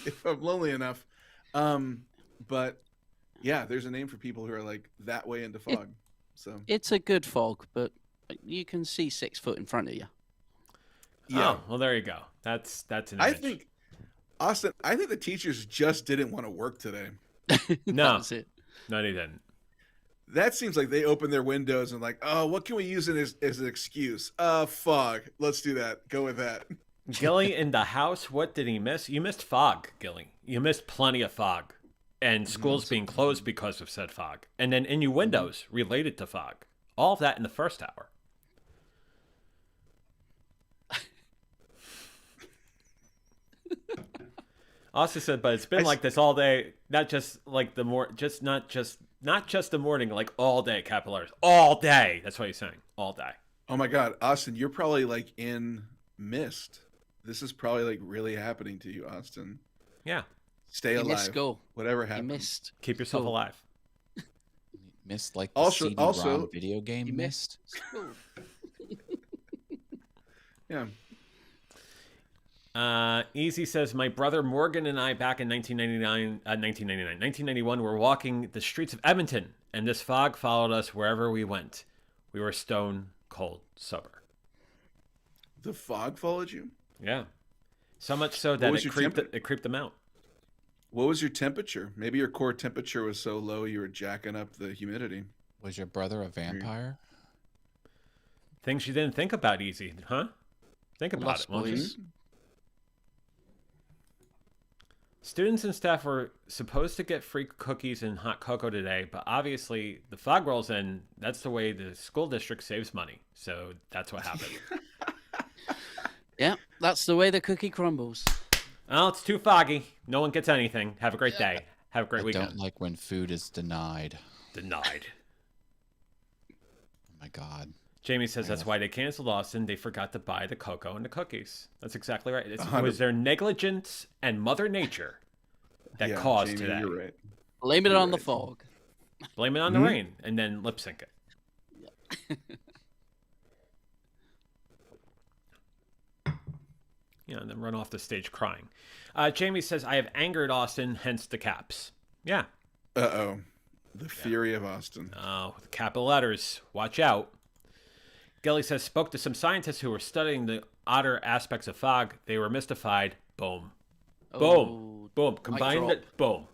if I'm lonely enough. But yeah, there's a name for people who are like that way into fog. So it's a good fog, but you can see 6 foot in front of you. yeah, Oh, well, there you go. That's an I image. think Austin. I think the teachers just didn't want to work today. No. That's it. No, they didn't. That seems like they opened their windows and like, oh, what can we use as an excuse? Fog. Let's do that. Go with that. Gilly in the house. What did he miss? You missed fog, Gilly. You missed plenty of fog. And schools being closed because of said fog. And then innuendos related to fog. All of that in the first hour. Austin said, but it's been like this all day. Not just like not just the morning, like all day, capillaries. All day. That's what he's saying. All day. Oh my God, Austin, you're probably like in mist. This is probably like really happening to you, Austin. Yeah. Stay You alive. missed school. Whatever You happens. missed. Keep yourself Cool. alive. Missed like the Also- CD-ROM also- video game You missed. School. Yeah. Easy says, my brother Morgan and I back in 1991 were walking the streets of Edmonton, and this fog followed us wherever we went. We were stone cold sober. The fog followed you? Yeah. So much so that was it your creeped them out. What was your temperature? Maybe your core temperature was so low you were jacking up the humidity. Was your brother a vampire? Things you didn't think about, Easy, huh? Think about Lost it, won't you? Boys. Students and staff were supposed to get free cookies and hot cocoa today, but obviously the fog rolls in. That's the way the school district saves money. So that's what happened. Yeah, that's the way the cookie crumbles. Well, it's too foggy. No one gets anything. Have a great day. Have a great I weekend. don't like when food is denied. Denied. Oh my God. Jamie says that's why they canceled Austin. They forgot to buy the cocoa and the cookies. That's exactly right. It 100. was their negligence and Mother Nature that Yeah, caused Jamie, today. You're right. Blame it You're on the right. fog. Blame it on the rain and then lip sync it. and then run off the stage crying. Jamie says, I have angered Austin, hence the caps. Yeah. Uh-oh. The fury of Austin. Oh, with capital letters. Watch out. Gelly says, spoke to some scientists who were studying the odder aspects of fog. They were mystified. Boom. Boom. Oh, Boom. Combined drop. it. Boom.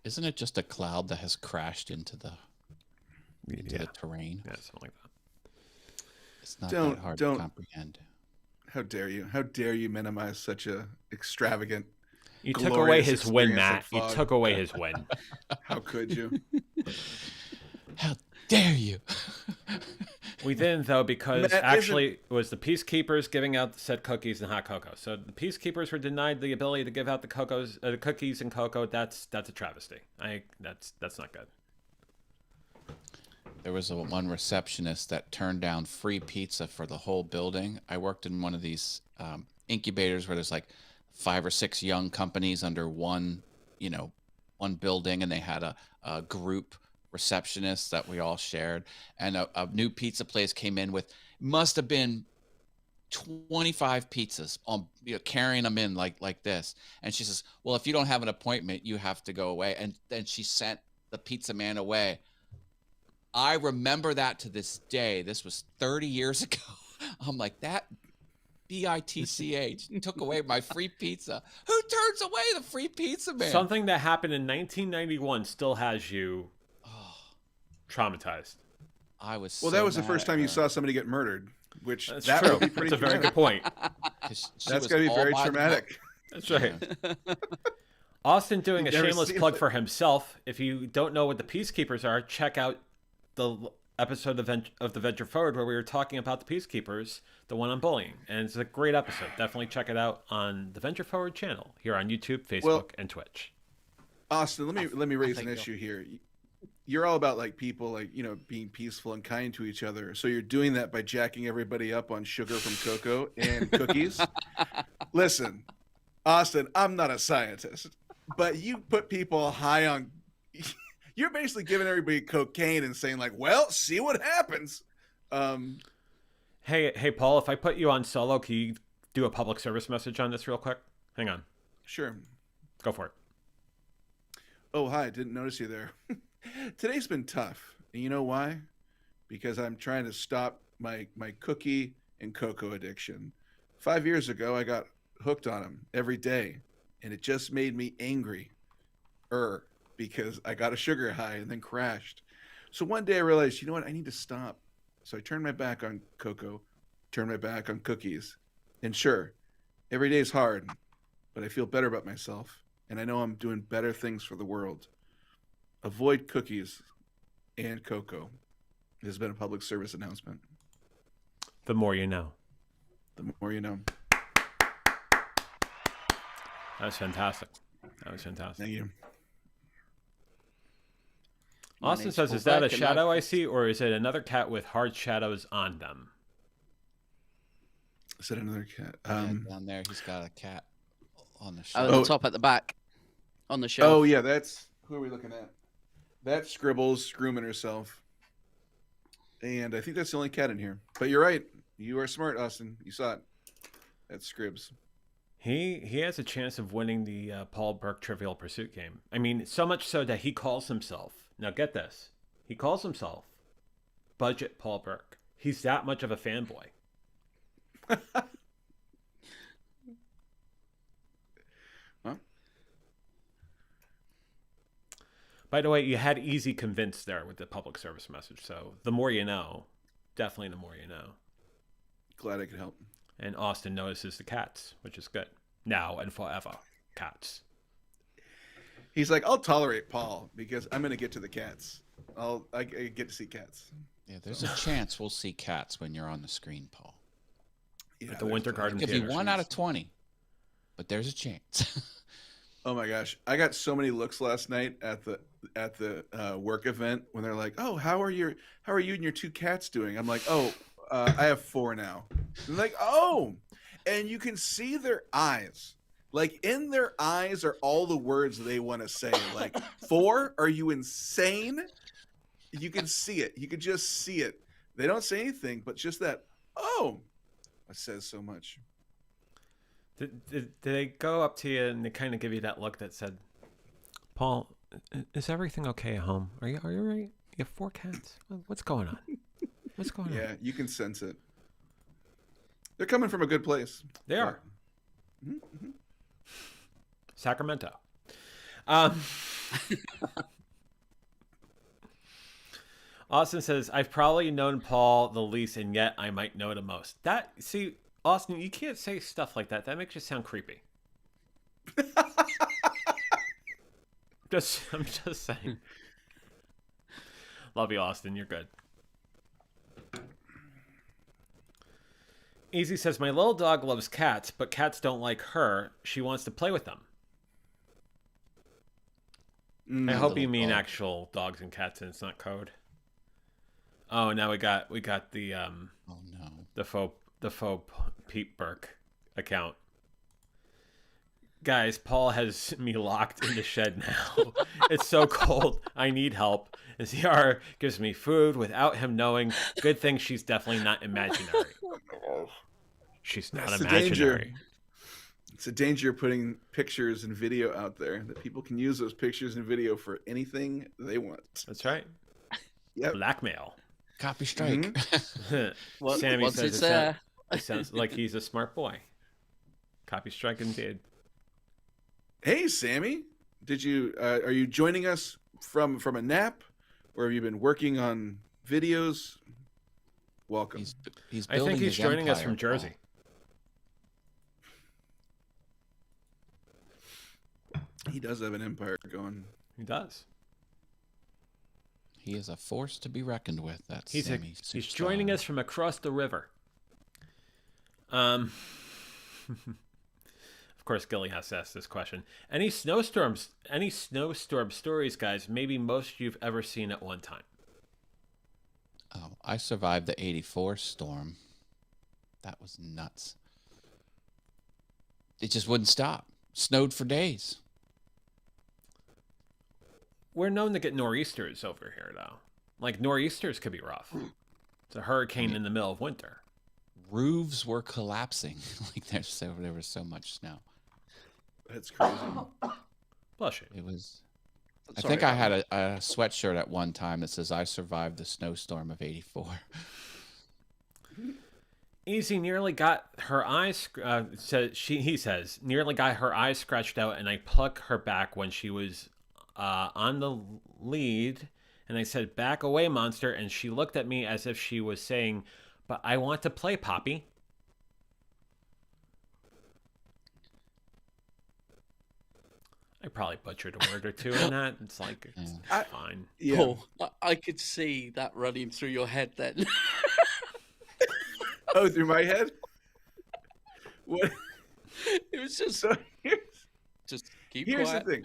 Isn't it just a cloud that has crashed into the terrain? Yeah, something like that. It's not Don't- that hard don't- to comprehend. How dare you? How dare you minimize such a extravagant? You took away Glorious his win, experience Matt. of You fog. took away his win. How could you? How dare you? We didn't, though, because Matt, actually it was the Peacekeepers giving out said cookies and hot cocoa. So the Peacekeepers were denied the ability to give out the cookies and cocoa. That's a travesty. That's not good. There was one receptionist that turned down free pizza for the whole building. I worked in one of these incubators where there's like 5 or 6 young companies under one building, and they had a group receptionist that we all shared. And a new pizza place came in with, must have been 25 pizzas on, carrying them in like this. And she says, well, if you don't have an appointment, you have to go away. And then she sent the pizza man away. I remember that to this day. This was 30 years ago. I'm like, that bitch took away my free pizza. Who turns away the free pizza, man? Something that happened in 1991 still has you traumatized. I was Well, so that was the mad first at time you her. saw somebody get murdered, which That's that true. would be pretty That's a very good traumatic. point. 'Cause she That's was got to be all very by the traumatic. That's right. Austin doing a You've never shameless seen plug it. for himself. If you don't know what the Peacekeepers are, check out the episode of the Venture Forward where we were talking about the Peacekeepers, the one on bullying. And it's a great episode. Definitely check it out on the Venture Forward channel here on YouTube, Facebook, Well- and Twitch. Austin, let me raise an think issue here. You're all about like people like being peaceful and kind to each other. So you're doing that by jacking everybody up on sugar from cocoa and cookies. Listen, Austin, I'm not a scientist, but you put people high on. You're basically giving everybody cocaine and saying like, "Well, see what happens." Hey, Paul, if I put you on solo, can you do a public service message on this real quick? Hang on. Sure. Go for it. Oh, hi. Didn't notice you there. Today's been tough. And you know why? Because I'm trying to stop my cookie and cocoa addiction. 5 years ago, I got hooked on them every day, and it just made me angry. Because I got a sugar high and then crashed. So one day I realized, you know what? I need to stop. So I turned my back on cocoa, turned my back on cookies. And sure, every day is hard, but I feel better about myself. And I know I'm doing better things for the world. Avoid cookies and cocoa. It has been a public service announcement. The more you know. The more you know. That was fantastic. Thank you. Austin name's says, Paul is that a Beck, and shadow I see, or is it another cat with hard shadows on them? Is that another cat? Down there, he's got a cat on the Oh, shelf. at Oh. the top at the back, on the shelf. Oh, yeah, that's... Who are we looking at? That's Scribbles grooming herself. And I think that's the only cat in here. But you're right. You are smart, Austin. You saw it. That's Scribs. He has a chance of winning the Paul Burke Trivial Pursuit game. I mean, so much so that he calls himself, now get this, he calls himself Budget Paul Burke. He's that much of a fanboy. Huh? By the way, you had easy convinced there with the public service message. So the more you know, definitely the more you know. Glad I could help. And Austin notices the cats, which is good. Now and forever, cats. He's like, I'll tolerate Paul because I'm going to get to the cats. I get to see cats. Yeah, there's a chance we'll see cats when you're on the screen, Paul. Yeah, At the there's Winter plenty Garden of It could be Theater. 1 out of 20, but there's a chance. Oh my gosh, I got so many looks last night at the work event when they're like, "Oh, how are you and your 2 cats doing?" I'm like, "Oh, I have 4 now." They're like, "Oh," and you can see their eyes. Like in their eyes are all the words they want to say. Like, 4? Are you insane? You can see it. You can just see it. They don't say anything, but just that. Oh, it says so much. Did they go up to you and they kind of give you that look that said, "Paul, is everything okay at home? Are you all right? You have 4 cats. What's going on? What's going on?" Yeah, you can sense it. They're coming from a good place. They are. Mm-hmm. Sacramento. Austin says, "I've probably known Paul the least, and yet I might know the most." See, Austin, you can't say stuff like that. That makes you sound creepy. I'm just saying. Love you, Austin. You're good. Easy says, "My little dog loves cats, but cats don't like her. She wants to play with them." I hope you mean actual dogs and cats, and it's not code. Oh, now we got the Oh no. the faux Pete Burke account. Guys, Paul has me locked in the shed now. It's so cold. I need help. And CR gives me food without him knowing. Good thing she's definitely not imaginary. She's not That's the imaginary. danger. It's a danger of putting pictures and video out there that people can use those pictures and video for anything they want. That's right. Yep. Blackmail. Copy strike. Sammy Once says it's there. it sounds like he's a smart boy. Copy strike indeed. Hey, Sammy, did you are you joining us from a nap, or have you been working on videos? Welcome. He's I think building he's his joining us empire, from Jersey. He does have an empire going. He does. He is a force to be reckoned with. That's He's Sammy he's Superstar. joining us from across the river. Of course, Gilly has to ask this question. Any snowstorm stories, guys? Maybe most you've ever seen at one time. Oh, I survived the '84 storm. That was nuts. It just wouldn't stop. Snowed for days. We're known to get nor'easters over here, though. Like, nor'easters could be rough. It's a hurricane in the middle of winter. Roofs were collapsing. Like there was so much snow. That's crazy. Blush it. It was. I Sorry think I about had a sweatshirt at one time that says "I survived the snowstorm of '84." Easy nearly got her eyes. He says nearly got her eyes scratched out, and I plucked her back when she was on the lead, and I said, "Back away, monster!" And she looked at me as if she was saying, "But I want to play, Poppy." I probably butchered a word or two in that. It's like it's fine. Yeah. Paul, I could see that running through your head then. Oh, through my head. What? It was just So just keep here's quiet. the thing.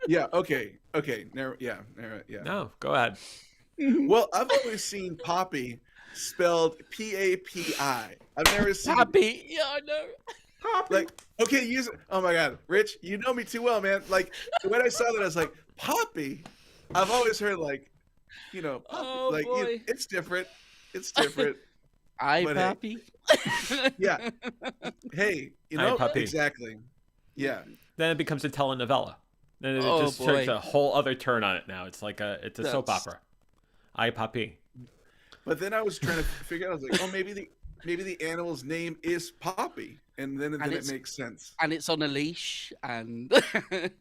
Yeah. Okay. Yeah. No, go ahead. Well, I've always seen Poppy spelled P-A-P-I. I've never seen Happy, yeah, I know. like okay, use it. Oh my God, Rich, you know me too well, man. Like when I saw that, I was like, Poppy. I've always heard like, Poppy. Oh, like boy. it's different. It's different. I But hey. happy. Yeah. Hey, Hi, Puppy. exactly. Yeah. Then it becomes a telenovela. Then it Oh, just takes boy. a whole other turn on it now. It's like it's a soap That's- opera. I Poppy. But then I was trying to figure out. I was like, oh, maybe the animal's name is Poppy, and then it it's- makes sense. And it's on a leash and It's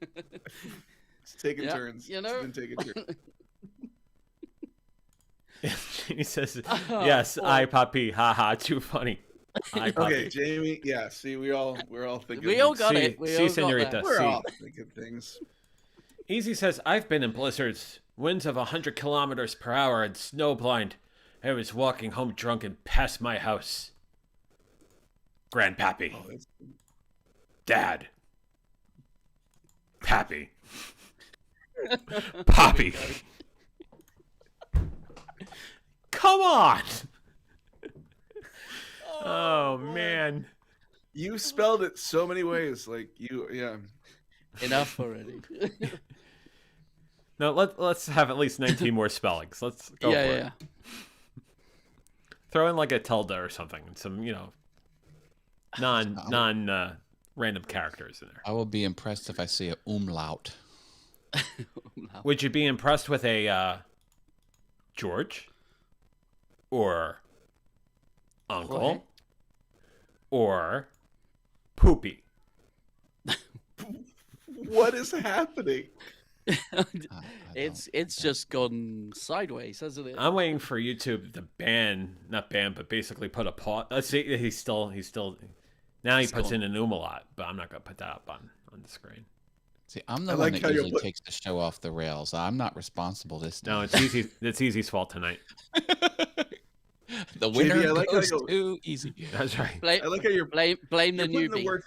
taking Yeah, turns. you It's know? been taking turns. He says, Oh, "Yes, boy. I Poppy. Ha, too funny." I Poppy. Okay, Jamie. Yeah. See, we're all thinking. we all things. got See- it. We see, all got señorita. that. We're See. all thinking things. Easy says, "I've been in blizzards, winds of 100 kilometers per hour, and snowblind. I was walking home drunk and passed my house. Grandpappy, Oh, that's, Dad, Pappy, Poppy. Come on! Oh man, you spelled it so many ways. Like yeah. Enough already. no. Let's have at least 19 more spellings. Let's go for it. yeah. Throw in like a tilde or something. Some non random characters in there. I will be impressed if I see a umlaut. Would you be impressed with a George or Uncle Jorge? or Poopy? What is happening? It's just gone sideways, hasn't it? I'm waiting for YouTube to not ban, but basically put a pause. Let's see, he's still. Now he It's puts gone. in an umlaut, but I'm not gonna put that up on the screen. See, I'm the I one like that how you're usually takes the show off the rails. I'm not responsible this time. No, it's easy. It's Easy's fault tonight. The winner I like how goes you'll- to Easy. That's right. Blame, I like how you're blame the putting the newbie. word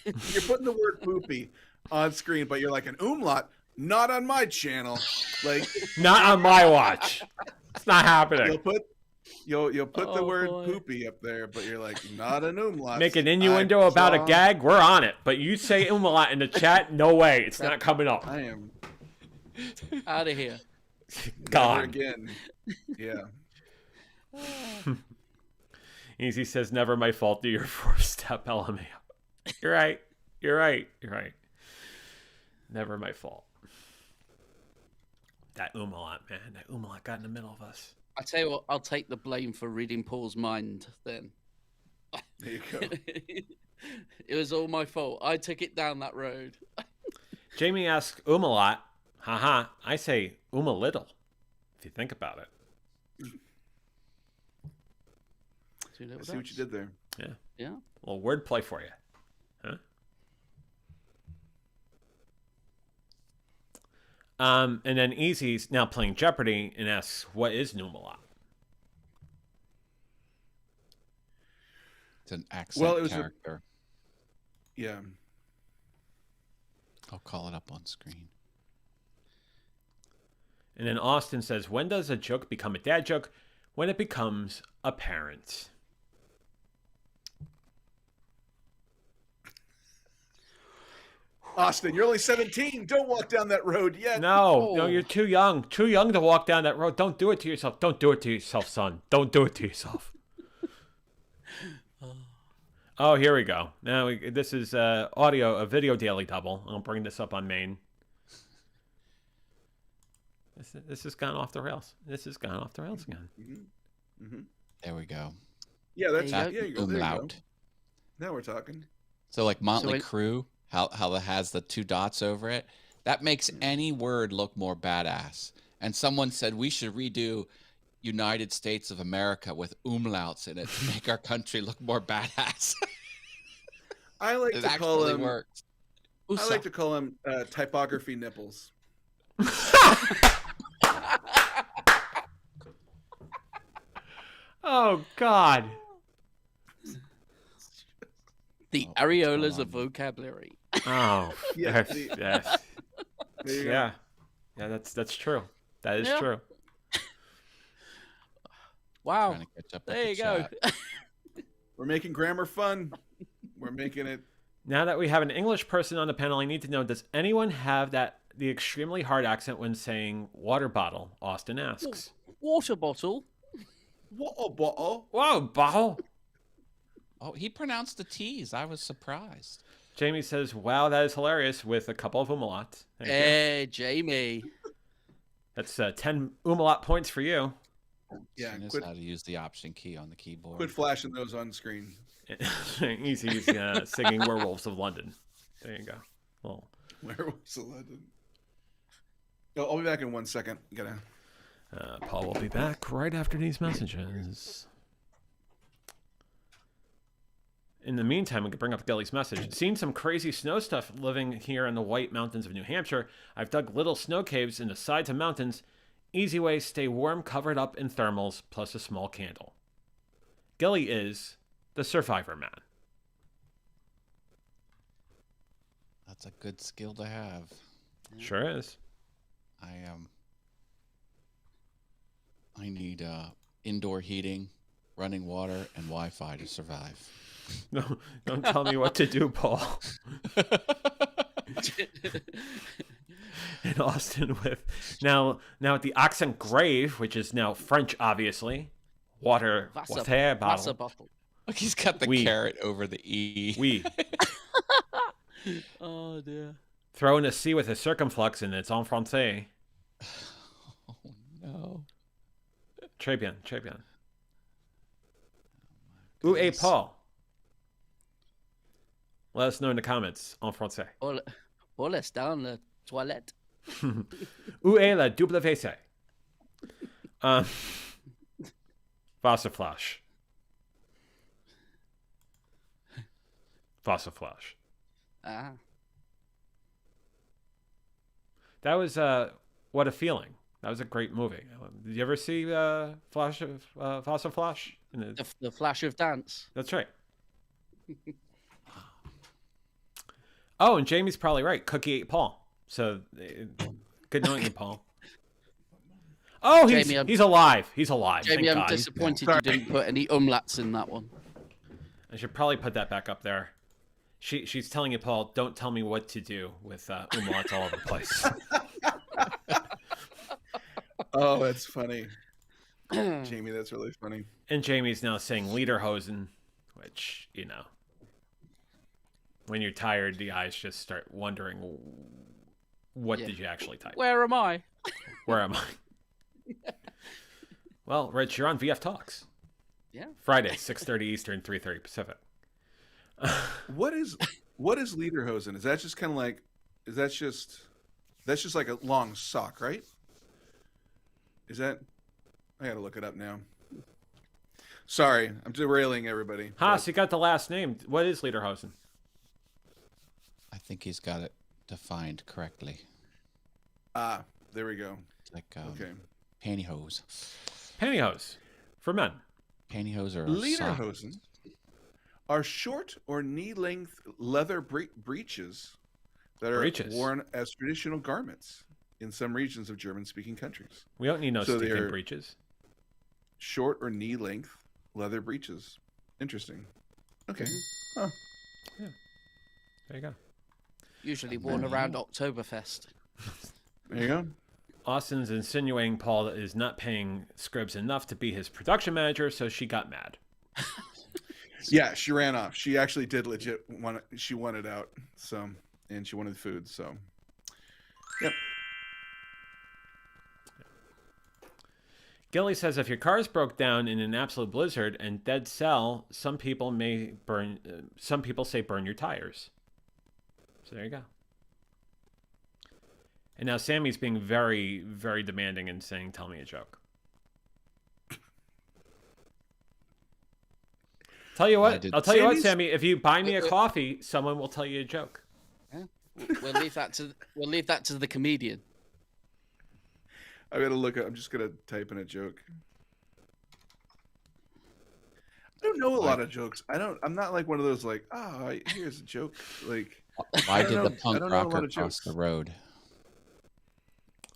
you're putting the word poopy on screen, but you're like an umlaut, not on my channel. Like Not on my watch. It's not happening. you'll put the Oh, word boy. poopy up there, but you're like not an umlaut. Make an innuendo I about a saw- gag, we're on it. But you say umlaut in the chat, no way. It's not coming up. I am Out of here. never Gone. again. Yeah. Easy says, never my fault. Do your 4-step LMAO. You're right. You're right. You're right. Never my fault. That umlaut, man. That umlaut got in the middle of us. I tell you what, I'll take the blame for reading Paul's mind then. There you go. It was all my fault. I took it down that road. Jamie asks, umlaut. Haha. I say little. If you think about it. Two I little see what dots. you did there. Yeah. A little wordplay for you. Huh? And then Easy's now playing Jeopardy and asks, what is Numalot? It's an accent Well, it was character. Yeah. I'll call it up on screen. And then Austin says, when does a joke become a dad joke? When it becomes apparent. Austin, you're only 17. Don't walk down that road yet. No, Oh. you're too young. Too young to walk down that road. Don't do it to yourself. Don't do it to yourself, son. Don't do it to yourself. Oh, here we go. Now this is a video daily double. I'll bring this up on main. This has gone off the rails. This has gone off the rails again. There we go. Yeah, that's There yeah. you You go. There you go. Umlaut. Now we're talking. So like Motley it- Crue, how it has the 2 dots over it, that makes any word look more badass. And someone said we should redo United States of America with umlauts in it to make our country look more badass. I like It to call actually them. works. I like to call them typography nipples. Oh God. The Oh, areolas what's of going on? vocabulary. Oh. Yeah, Yes. see- Yes. There you go. Yeah. Yeah. That's true. That is Yeah. true. Wow. Trying to catch up with There the you go. chat. We're making grammar fun. We're making it. Now that we have an English person on the panel, I need to know: does anyone have the extremely hard accent when saying water bottle? Austin asks. Water bottle. What a bottle. Whoa, bottle. Oh, he pronounced the T's. I was surprised. Jamie says, "Wow, that is hilarious," with a couple of umlauts. Thank you. Hey, Jamie. That's 10 umlaut points for you. Yeah, She knows quit- how to use the option key on the keyboard. Quit flashing those on screen. Easy singing "Werewolves of London." There you go. Well, Werewolves of London. I'll be back in 1 second. Gotta. Paul will be back right after these messages. In the meantime, we can bring up Gelly's message. Seen some crazy snow stuff living here in the White Mountains of New Hampshire. I've dug little snow caves in the sides of mountains. Easy way, stay warm, covered up in thermals, plus a small candle. Gelly is the Survivor Man. That's a good skill to have. Sure is. I need indoor heating, running water, and Wi-Fi to survive. No, don't tell me what to do, Paul. In Austin with now at the Oxen Grave, which is now French, obviously. Water Wasser bottle. Wasser bottle. Look, he's got the Oui. carrot over the E. Oui. Oh dear. Throw in a C with a circumflex and it's en français. Oh, no. Très bien, très bien. Où est Goodness. Paul? Let us know in the comments en français. Paul est dans la toilette. Où est la WC? Wasserflash. Wasserflash. Ah. That was What a Feeling. That was a great movie. Did you ever see Flash of Wasserflash? The flash of dance. That's right. Oh, and Jamie's probably right. Cookie ate Paul. So good knowing you, Paul. Oh, Jamie, he's alive. He's alive. Jamie, Thank I'm God. disappointed Sorry. you didn't put any umlauts in that one. I should probably put that back up there. She's telling you, Paul, don't tell me what to do with umlauts all over the place. Oh, that's funny. Jamie, that's really funny. And Jamie's now saying Lederhosen, which, you know, when you're tired, the eyes just start wondering, what Yeah. did you actually type? Where am I? Where am I? Well, Rich, you're on VF Talks. Yeah. Friday, 6:30 Eastern, 3:30 Pacific. What is lederhosen? Is that just kind of like? That's just like a long sock, right? Is that? I gotta look it up now. Sorry, I'm derailing everybody. Haas, you got the last name. What is Lederhosen? I think he's got it defined correctly. Ah, there we go. It's like Okay. pantyhose. Pantyhose for men. Pantyhose or Lederhosen are short or knee-length leather breeches that are Breeches. worn as traditional garments in some regions of German-speaking countries. We don't need no So stinking they're- breeches. Short or knee-length leather breeches. Interesting. Okay. Huh. There you go. Usually worn around Oktoberfest. There you go. Austin's insinuating Paul is not paying Scribbs enough to be his production manager, so she got mad. Yeah, she ran off. She actually did legit want. She wanted out. So, and she wanted food. So, yep. Gilly says if your car's broke down in an absolute blizzard and dead cell, some people say burn your tires. So there you go. And now Sammy's being very, very demanding and saying, "Tell me a joke." Tell you what, I'll tell you what, Sammy's- Sammy. If you buy me a coffee, someone will tell you a joke. We'll leave that to the comedian. I gotta look. I'm just gonna type in a joke. I don't know a lot of jokes. I'm not like one of those like, oh, here's a joke. Like, Why I don't did the know- I punk don't know a lot rocker of cross jokes. the road?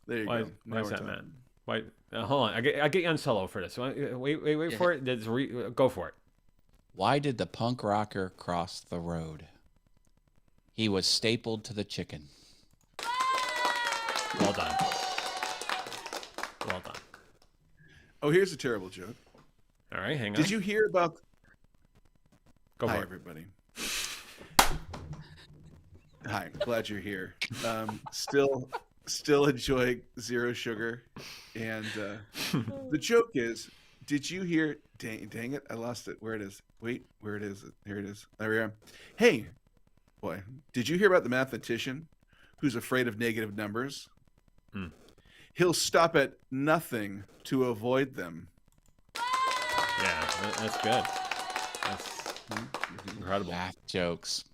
there you Why go. why is we're that, talking. man? Why? Hold on. I get you on solo for this. Wait for it. Go for it. Why did the punk rocker cross the road? He was stapled to the chicken. Well done. Well done. Oh, here's a terrible joke. All right, hang on. Did you hear about? Go Hi, for it. everybody. Hi, glad you're here. Still enjoy zero sugar, and the joke is, did you hear? Dang it, I lost it. Where it is? Wait, where it is? Here it is. There we are. Hey, boy, did you hear about the mathematician who's afraid of negative numbers? Hmm. He'll stop at nothing to avoid them. Yeah, that's good. That's incredible. Math jokes.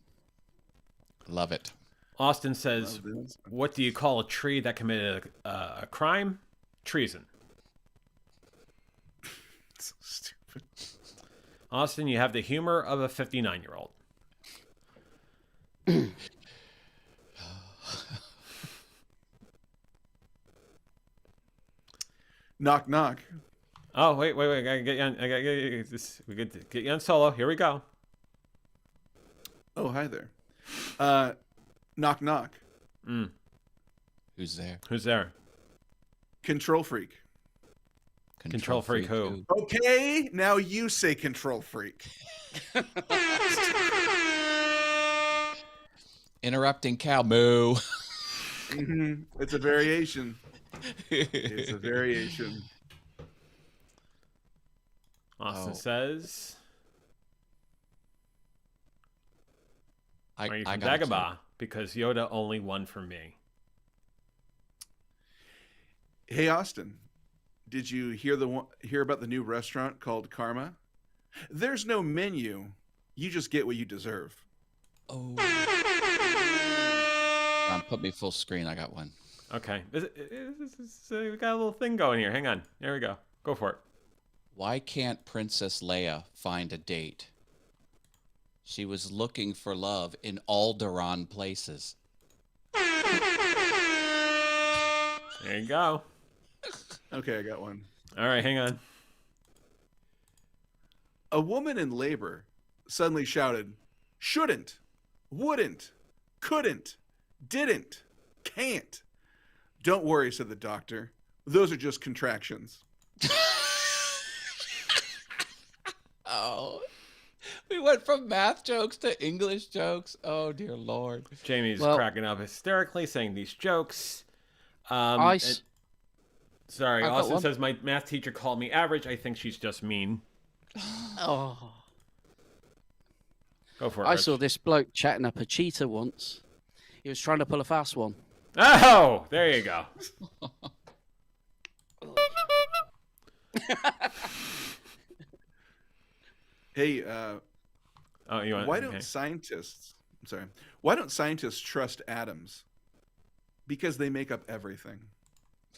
Love it. Austin says, Love this. "What do you call a tree that committed a crime? Treason." So stupid. Austin, you have the humor of a 59-year-old. Knock knock. Oh, wait. I gotta get you on. I gotta get you, this. We could get you on solo. Here we go. Oh, hi there. Knock knock. Who's there? Who's there? Control freak. Control freak who? Okay, now you say control freak. Interrupting cow moo. It's a variation. It's a variation. Austin Oh. says, I, "Are you I from got you. Dagobah? Because Yoda only won for me." Hey Austin, did you hear about the new restaurant called Karma? There's no menu. You just get what you deserve. Oh. Put me full screen. I got one. Okay, we got a little thing going here. Hang on. There we go. Go for it. Why can't Princess Leia find a date? She was looking for love in Alderaan places. There you go. Okay, I got one. All right, hang on. A woman in labor suddenly shouted, "Shouldn't, wouldn't, couldn't, didn't, can't." "Don't worry," said the doctor. "Those are just contractions." Oh, we went from math jokes to English jokes. Oh, dear Lord. Jamie's Well- cracking up hysterically, saying these jokes. I s- Sorry, I've got Austin one. says my math teacher called me average. I think she's just mean. Oh, Go for it. I Rich. saw this bloke chatting up a cheetah once. He was trying to pull a fast one. Oh, there you go. Hey, Oh, you want? why okay. don't scientists? I'm sorry. Why don't scientists trust atoms? Because they make up everything.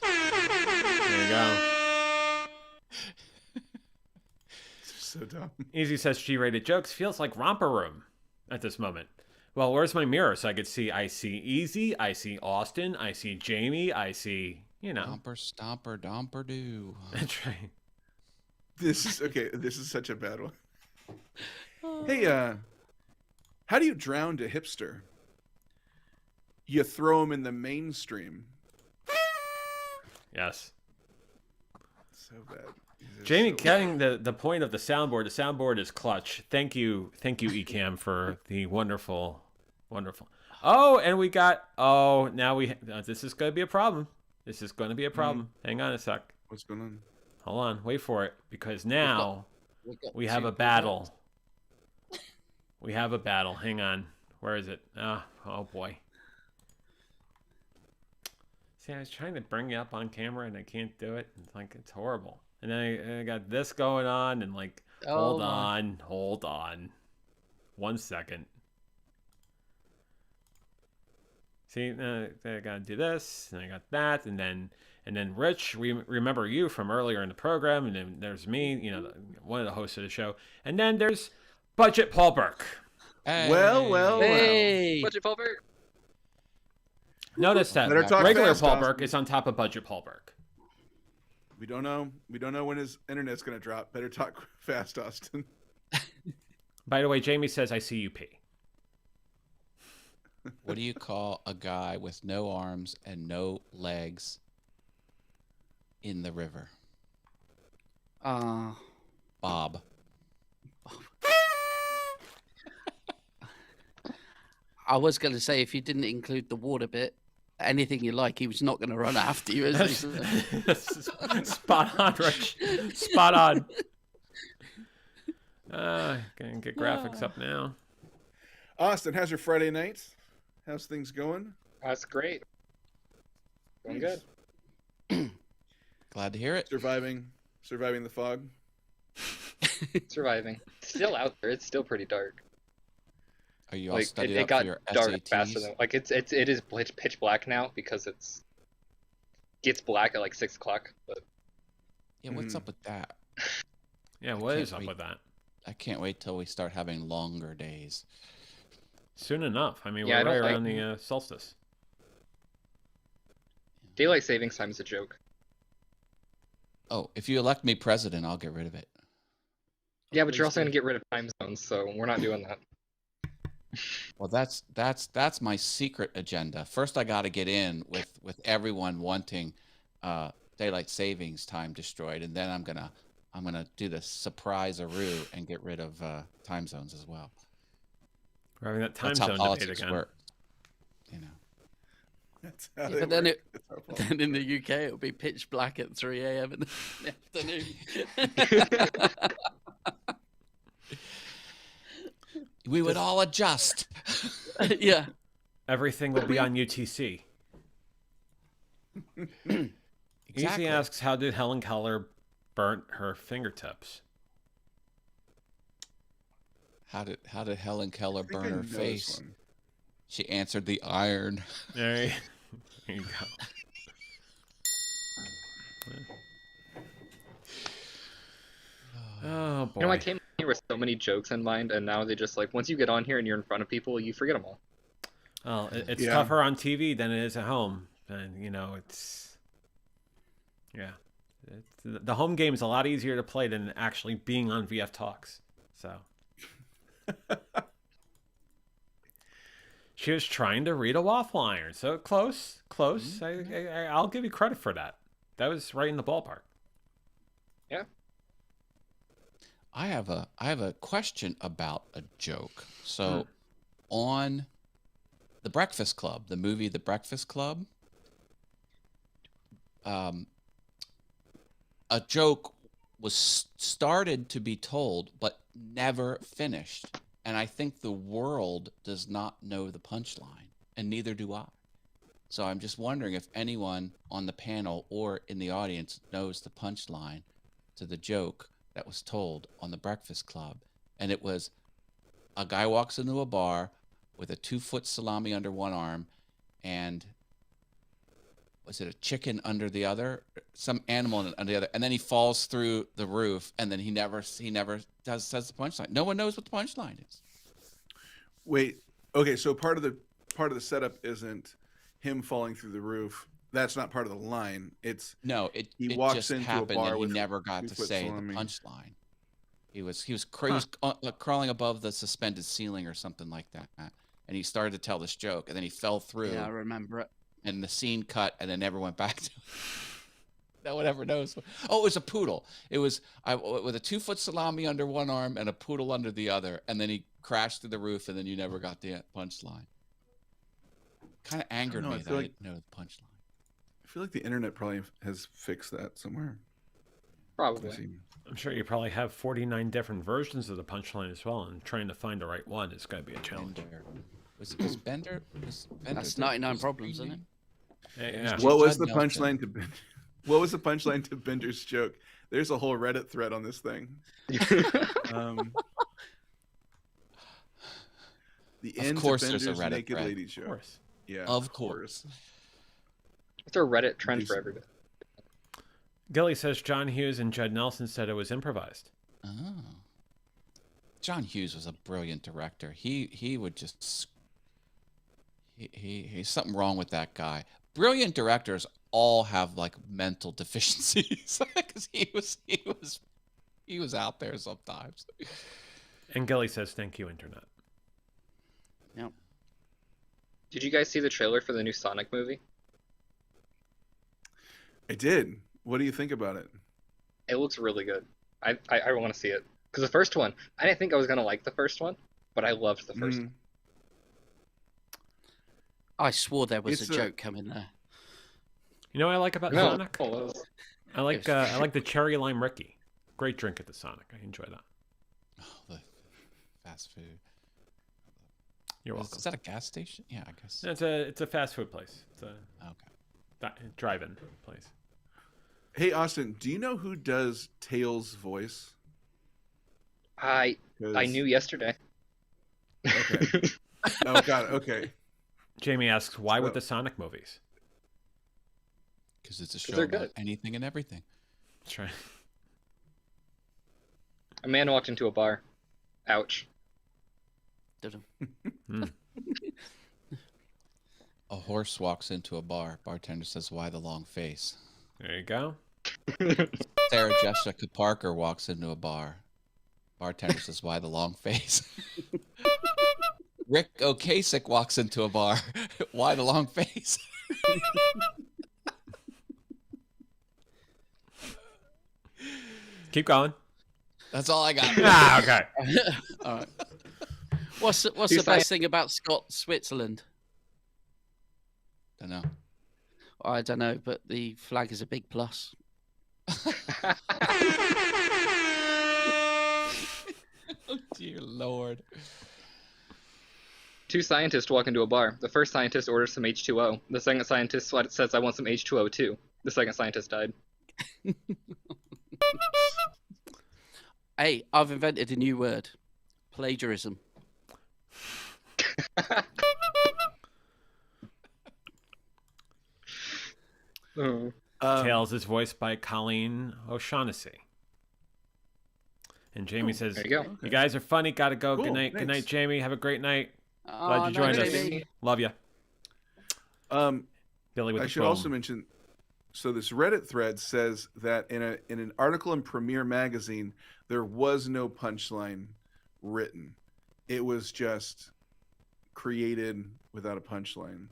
There you go. It's so dumb. Easy says G-rated jokes feels like romper room at this moment. Well, where's my mirror so I could see? I see Easy, I see Austin, I see Jamie, I see, you know. Domper, stomper, domper, doo. That's right. This is okay. This is such a bad one. Hey, how do you drown a hipster? You throw him in the mainstream. Yes. So bad. These are Jamie, so bad. getting the point of the soundboard. The soundboard is clutch. Thank you, Ecamm, for the wonderful. Oh, and we got. Oh, now this is going to be a problem. This is going to be a problem. Hang on a sec. What's going on? Hold on. Wait for it, because now We've got we have two a battle. We have a battle. Hang on. Where is it? Oh boy. See, I was trying to bring you up on camera and I can't do it. It's horrible. And then I got this going on and Oh, hold on. 1 second. See, I gotta do this, and I got that, and then Rich, we remember you from earlier in the program, and then there's me, one of the hosts of the show, and then there's Budget Paul Burke. Hey. Well. Hey, Budget Pulver. Notice that Better talk regular fast, Paul Austin. Burke is on top of Budget Paul Burke. We don't know. We don't know when his internet's gonna drop. Better talk fast, Austin. By the way, Jamie says I see you pee. What do you call a guy with no arms and no legs in the river? Bob. I was going to say if you didn't include the water bit, anything you like, he was not going to run after you, is he? Spot on, Rich. Spot on. Gonna get graphics up now. Austin, how's your Friday night? How's things going? That's great. Going good. Glad to hear it. Surviving the fog. Surviving. Still out there. It's still pretty dark. Are you all Like studied it up got for your dark SATs? faster than it is pitch black now because gets black at like 6 o'clock. But Yeah, what's up with that? Yeah, what can't is up wait. with that? I can't wait till we start having longer days. Soon enough. I mean, Yeah, I we're don't right like- around the solstice. daylight savings time is a joke. Oh, if you elect me president, I'll get rid of it. Yeah, but you're Please also going to do. get rid of time zones, so we're not doing that. Well, that's my secret agenda. First, I got to get in with everyone wanting daylight savings time destroyed, and then I'm gonna I'm gonna do the surprise-aroo and get rid of time zones as well. We're having that time That's how zone debate politics again. work. You know. That's how Yeah, they but then work. That's how politics Then in work. the UK, it'll be pitch black at 3 a.m. in the afternoon. We would all adjust. Yeah. Everything will be on UTC. Exactly. Easy asks, how did Helen Keller burnt her fingertips? How did Helen Keller I think I burn her know this face? one. She answered the iron. There you go. Oh boy. You know, I came here with so many jokes in mind, and now they just like once you get on here and you're in front of people, you forget them all. Well, it's Yeah. tougher on TV than it is at home, and it's the home game is a lot easier to play than actually being on VF Talks. So she was trying to read a waffle iron, so close. I'll give you credit for that. That was right in the ballpark. I have a question about a joke. So, on The Breakfast Club, the movie The Breakfast Club, a joke was started to be told but never finished, and I think the world does not know the punchline, and neither do I. So I'm just wondering if anyone on the panel or in the audience knows the punchline to the joke that was told on The Breakfast Club. And it was, a guy walks into a bar with a 2-foot salami under one arm and was it a chicken under the other, some animal under the other, and then he falls through the roof, and then he never says the punchline. No one knows what the punchline is. Wait. Okay, so part of the setup isn't him falling through the roof. That's not part of the line. It's No, it walks just into a happened, bar and he with never got to 2-foot say salami. the punchline. He was crawling above the suspended ceiling or something like that, and he started to tell this joke, and then he fell through. Yeah, I remember it. And the scene cut, and then never went back to it. No one ever knows. Oh, it was a poodle. It was with a 2-foot salami under one arm and a poodle under the other, and then he crashed through the roof, and then you never got the punchline. Kind of angered know, I me that feel I like- didn't know the punchline. I feel like the internet probably has fixed that somewhere. Probably. I've seen- I'm sure you probably have 49 different versions of the punchline as well, and trying to find the right one is going to be a challenge. Bender. Was Bender? That's 99 Problems, isn't it? Yeah. Judd What was the Nelson. punchline to What was the punchline to Bender's joke? There's a whole Reddit thread on this thing. Um, the Of end course to there's a Bender's Reddit naked thread. lady Of joke. course. Yeah, Of course. It's a Reddit trend for everybody. Gilly says John Hughes and Judd Nelson said it was improvised. Oh. John Hughes was a brilliant director. He would just he's something wrong with that guy. Brilliant directors all have like mental deficiencies because he was out there sometimes. And Gilly says, thank you, Internet. Yep. Did you guys see the trailer for the new Sonic movie? I did. What do you think about it? It looks really good. I want to see it because the first one, I didn't think I was gonna like the first one, but I loved the first. Mm, I swore there was It's a a- joke coming there. You know what I like about No, Sonic? oh, it was- I like the cherry lime Ricky. Great drink at the Sonic. I enjoy that. Oh, the fast food. You're Is welcome. that a gas station? Yeah, I guess. It's a fast food place. It's a Okay. drive-in place. Hey, Austin, do you know who does Tails' voice? I 'Cause- knew yesterday. Okay. Oh, got it. Okay. Jamie asks, why with So- the Sonic movies? Because it's a 'Cause show they're about good. anything and everything. That's right. A man walked into a bar. Ouch. Did-em. A horse walks into a bar. Bartender says, "Why the long face?" There you go. Sarah Jessica Parker walks into a bar. Bartender says, "Why the long face?" Rick Ocasek walks into a bar. Why the long face? Keep going. That's all I got. Ah, okay. All right. What's the Two best thing about Switzerland? Don't know. I don't know, but the flag is a big plus. Oh dear Lord. Two scientists walk into a bar. The first scientist orders some H2O. The second scientist says, I want some H2O too. The second scientist died. Hey, I've invented a new word. Plagiarism. Oh. Tails is voiced by Colleen O'Shaughnessy. And Jamie says, There you go. "You guys are funny. Gotta go. Cool, Good night. Good night, thanks. Jamie. Have a great night. Oh, you joined no, us. Jamie. Love you, Billy with I the should phone. also mention. So this Reddit thread says that in an article in Premiere Magazine, there was no punchline written. It was just created without a punchline.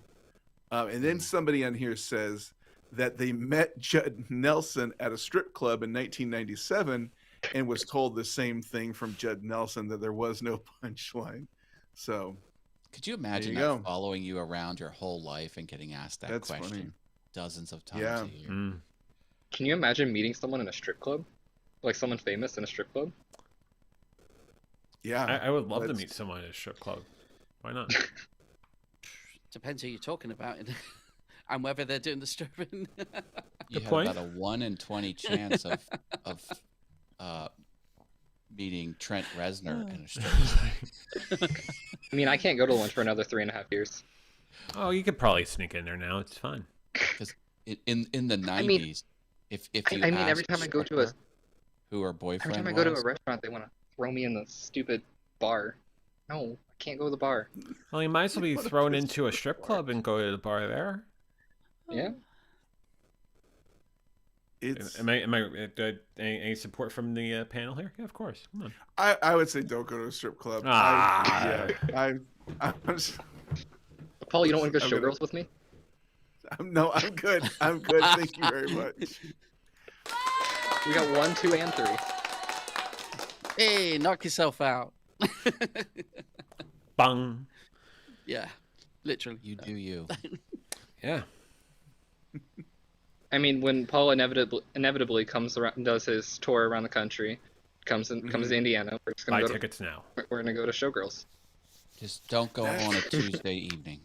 And then somebody on here says that they met Judd Nelson at a strip club in 1997 and was told the same thing from Judd Nelson, that there was no punchline. So Could you imagine you that go. following you around your whole life and getting asked that That's question funny. dozens of times Yeah. a year? Mm. Can you imagine meeting someone in a strip club? Like someone famous in a strip club? yeah, I would love to let's- meet someone at a strip club. Why not? Depends who you're talking about and whether they're doing the stripping. You have point. about a 1 in 20 chance of meeting Trent Reznor in a strip club. I mean, I can't go to lunch for another 3.5 years. Oh, you could probably sneak in there now. It's fine. In the 90s, I mean- if I you mean, every asked time I go to a stripper who her every boyfriend time I go to was, a restaurant, they want to throw me in the stupid bar. No, I can't go to the bar. Well, you might as well be What a thrown piss into a poor strip bar. club and go to the bar there. Yeah. it's. Any support from the panel here? Yeah, of course. Come on. I would say don't go to a strip club. Ah. Paul, you don't want to go I'm gonna- showgirls with me? No, I'm good. I'm good. Thank you very much. We got 1, 2, and 3. Hey, knock yourself out. Bung. Yeah, literally. you do you. Yeah. I mean, when Paul inevitably comes around, does his tour around the country, comes to Indiana, we're just Buy gonna tickets now. we're gonna go to showgirls. Just don't go on a Tuesday evening.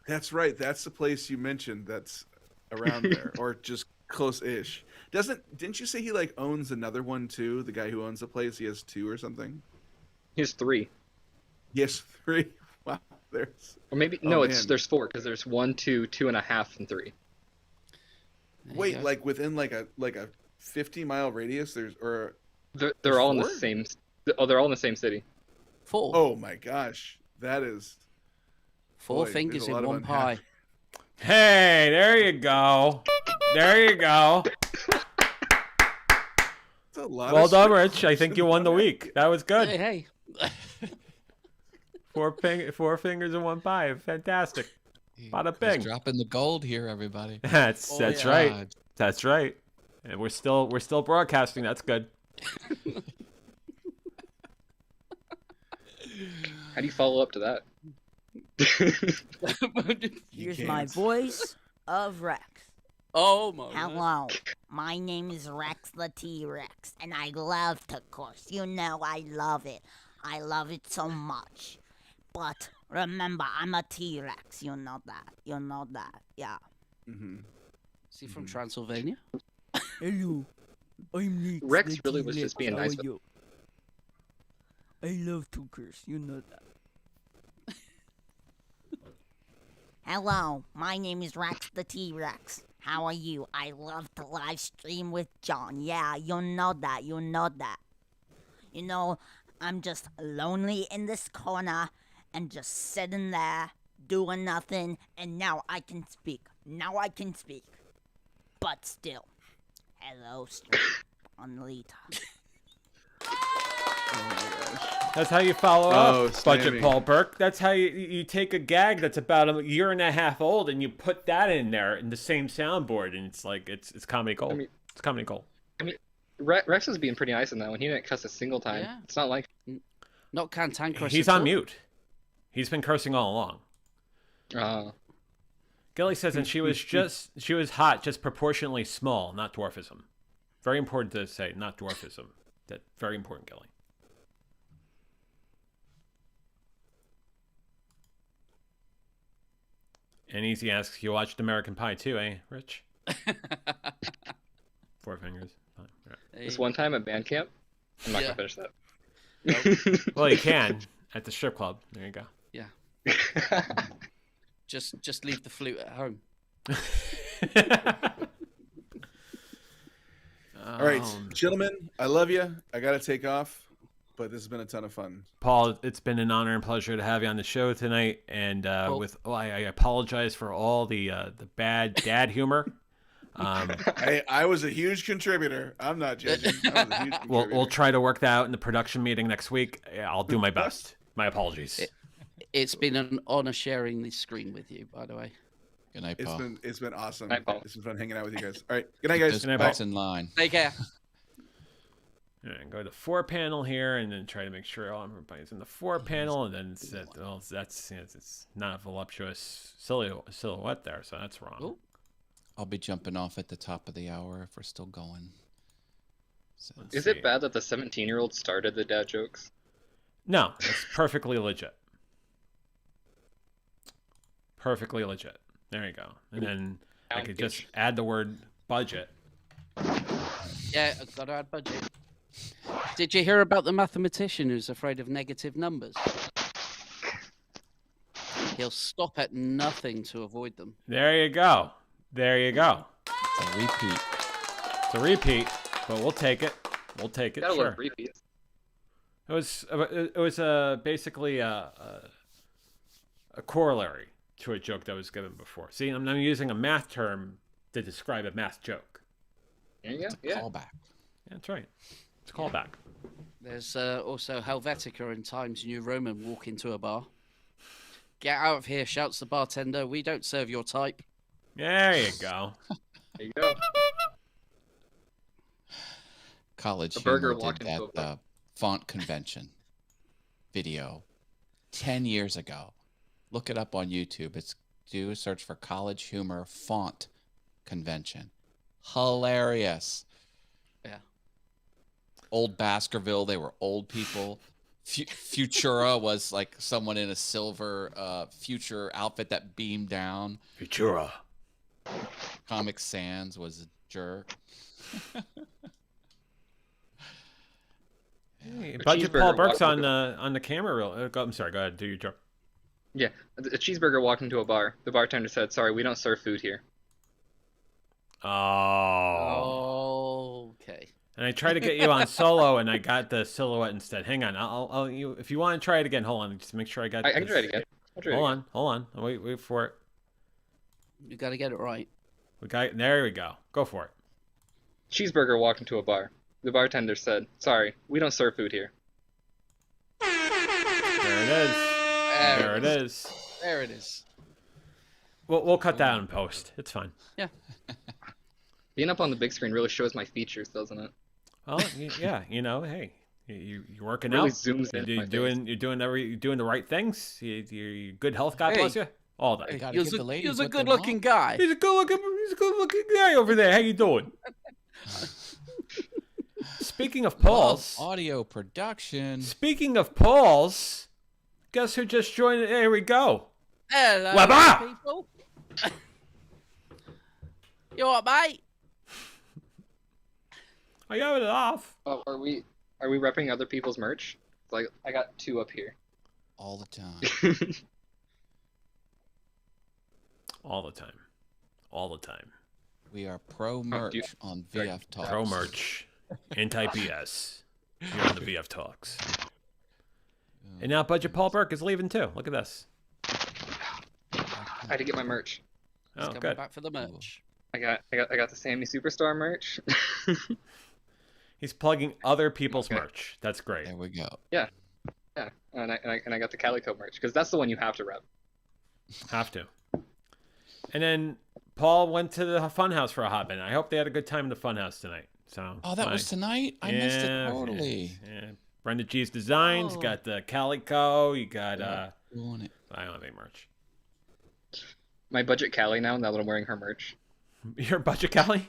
That's right. That's the place you mentioned. That's around there, or just close-ish. Didn't you say he like owns another one too? The guy who owns the place, he has 2 or something. Here's 3, Yes, 3. Wow, there's. or maybe Oh, no, man. there's 4 because there's 1, 2, 2.5, and 3. There you Wait, go. like within like a 50-mile radius, there's or. They're There's all in the 4? same. Oh, they're all in the same city. 4. Oh my gosh, that is. 4 boy, fingers there's a in lot of one pie. unhappy- Hey, there you go. There you go. It's a lot. Well of done, strip Rich. I clubs think in you won the one week. That was good. Hey. Four fingers in one pie. Fantastic. Bada He's bing. dropping the gold here, everybody. That's Oh, that's yeah. right. God. That's right. And we're still broadcasting. That's good. How do you follow up to that? You Here's my can't. voice of Rex. Oh my. Hello, my name is Rex the T-Rex, and I love to course. You know I love it. I love it so much. But remember, I'm a T-Rex. You know that. You know that. Yeah. Mhm. Is he from Transylvania? Hello, I'm Rex really was just being nice with- you? I love to curse. You know that. Hello, my name is Rex the T-Rex. How are you? I love to live stream with John. Yeah, you know that. You know that. You know, I'm just lonely in this corner and just sitting there doing nothing, and now I can speak. Now I can speak. But still, hello, stream on Lita. Oh my gosh. That's how you follow Oh, up, Budget Sammy. Paul Burke. That's how you take a gag that's about a year and a half old and you put that in there in the same soundboard, and it's like it's comedy gold. I mean- it's comedy gold. Rex was being pretty nice in that one. He didn't cuss a single time. Yeah. It's not like. Not cantankerous. He's at on all. mute. He's been cursing all along. Gilly says that she was hot, just proportionally small, not dwarfism. Very important to say, not dwarfism. That very important, Gilly. And Easy asks, you watched American Pie too, eh, Rich? Four fingers. Fine. All right. This one time at band camp. I'm not Yeah. gonna finish that. Well, you can at the strip club. There you go. Just leave the flute at home. All right, gentlemen, I love you. I got to take off, but this has been a ton of fun. Paul, it's been an honor and pleasure to have you on the show tonight. And I apologize for all the bad dad humor. I was a huge contributor. I'm not judging. I was a huge We'll contributor. try to work that out in the production meeting next week. Yeah, I'll do my best. My apologies. It's been an honor sharing this screen with you, by the way. Good night, Paul. It's been awesome. Night, Paul. It's been fun hanging out with you guys. All right, good night, guys. Just night, Bye. what's in line. Take care. All right, go to 4-panel here, and then try to make sure everybody's in the 4-panel, and then it's not a voluptuous silhouette there, so that's wrong. Oh. I'll be jumping off at the top of the hour if we're still going. So, Let's Is see. it bad that the 17-year-old started the dad jokes? No, it's perfectly legit. Perfectly legit. There you go. And then I could just add the word budget. Yeah, I've got to add budget. Did you hear about the mathematician who's afraid of negative numbers? He'll stop at nothing to avoid them. There you go. There you go. it's a repeat. It's a repeat, but we'll take it. We'll take it. Gotta Sure. love repeats. It was basically a corollary to a joke that was given before. See, I'm using a math term to describe a math joke. There you go. It's a Yeah. callback. Yeah, that's right. It's a callback. There's also Helvetica in Times New Roman walk into a bar. Get out of here, shouts the bartender. We don't serve your type. There you go. There you go. College A burger Humor walked did into that font convention video 10 years ago. Look it up on YouTube. Do a search for College Humor font convention. Hilarious. Yeah. Old Baskerville, they were old people. Futura was like someone in a silver future outfit that beamed down. Futura. Comic Sans was a jerk. Hey, budget Paul cheeseburger Burke's walked on the camera reel. I'm sorry. Go ahead. Do your joke. Yeah. A cheeseburger walked into a bar. The bartender said, "Sorry, we don't serve food here." Oh. Okay. And I tried to get you on solo, and I got the silhouette instead. Hang on. I'll if you want to try it again, hold on. Just make sure I got. I can this. try it again. I'll try it Hold again. on. Hold on. Wait for it. You got to get it right. There we go. Go for it. Cheeseburger walked into a bar. The bartender said, "Sorry, we don't serve food here." There it is. There it is. There it is. We'll cut that in post. It's fine. Being up on the big screen really shows my features, doesn't it? Well, yeah. Hey, you're working Really out. zooms in. You're doing the right things. You good health. God bless you. All that. You gotta You're give the ladies a what they good-looking want. guy. He's a good looking guy over there. How you doing? Speaking of Pauls. Audio production. Speaking of Pauls, guess who just joined? There we go. Hello, Wabba! people. You all right, mate? I got it off. Oh, are we repping other people's merch? Like, I got 2 up here. All the time. All the time. All the time. We are pro merch you- on VF Talks. Pro merch. Anti-BS. Here on the VF Talks. And now Budget Paul Burke is leaving too. Look at this. I had to get my merch. He's Oh, coming good. back for the merch. I got the Sammy Superstar merch. He's plugging other people's Okay. merch. That's great. There we go. Yeah, and I got the Calico merch because that's the one you have to rep. Have to. And then Paul went to the Funhouse for a hot minute. I hope they had a good time in the Funhouse tonight. So Oh, that was tonight? I missed it Yeah, totally. Yeah. Brenda G's Designs. Oh. Got the Calico. You got Yeah, doing it. I don't have any merch. My budget Callie now that I'm wearing her merch. Your budget, Cali?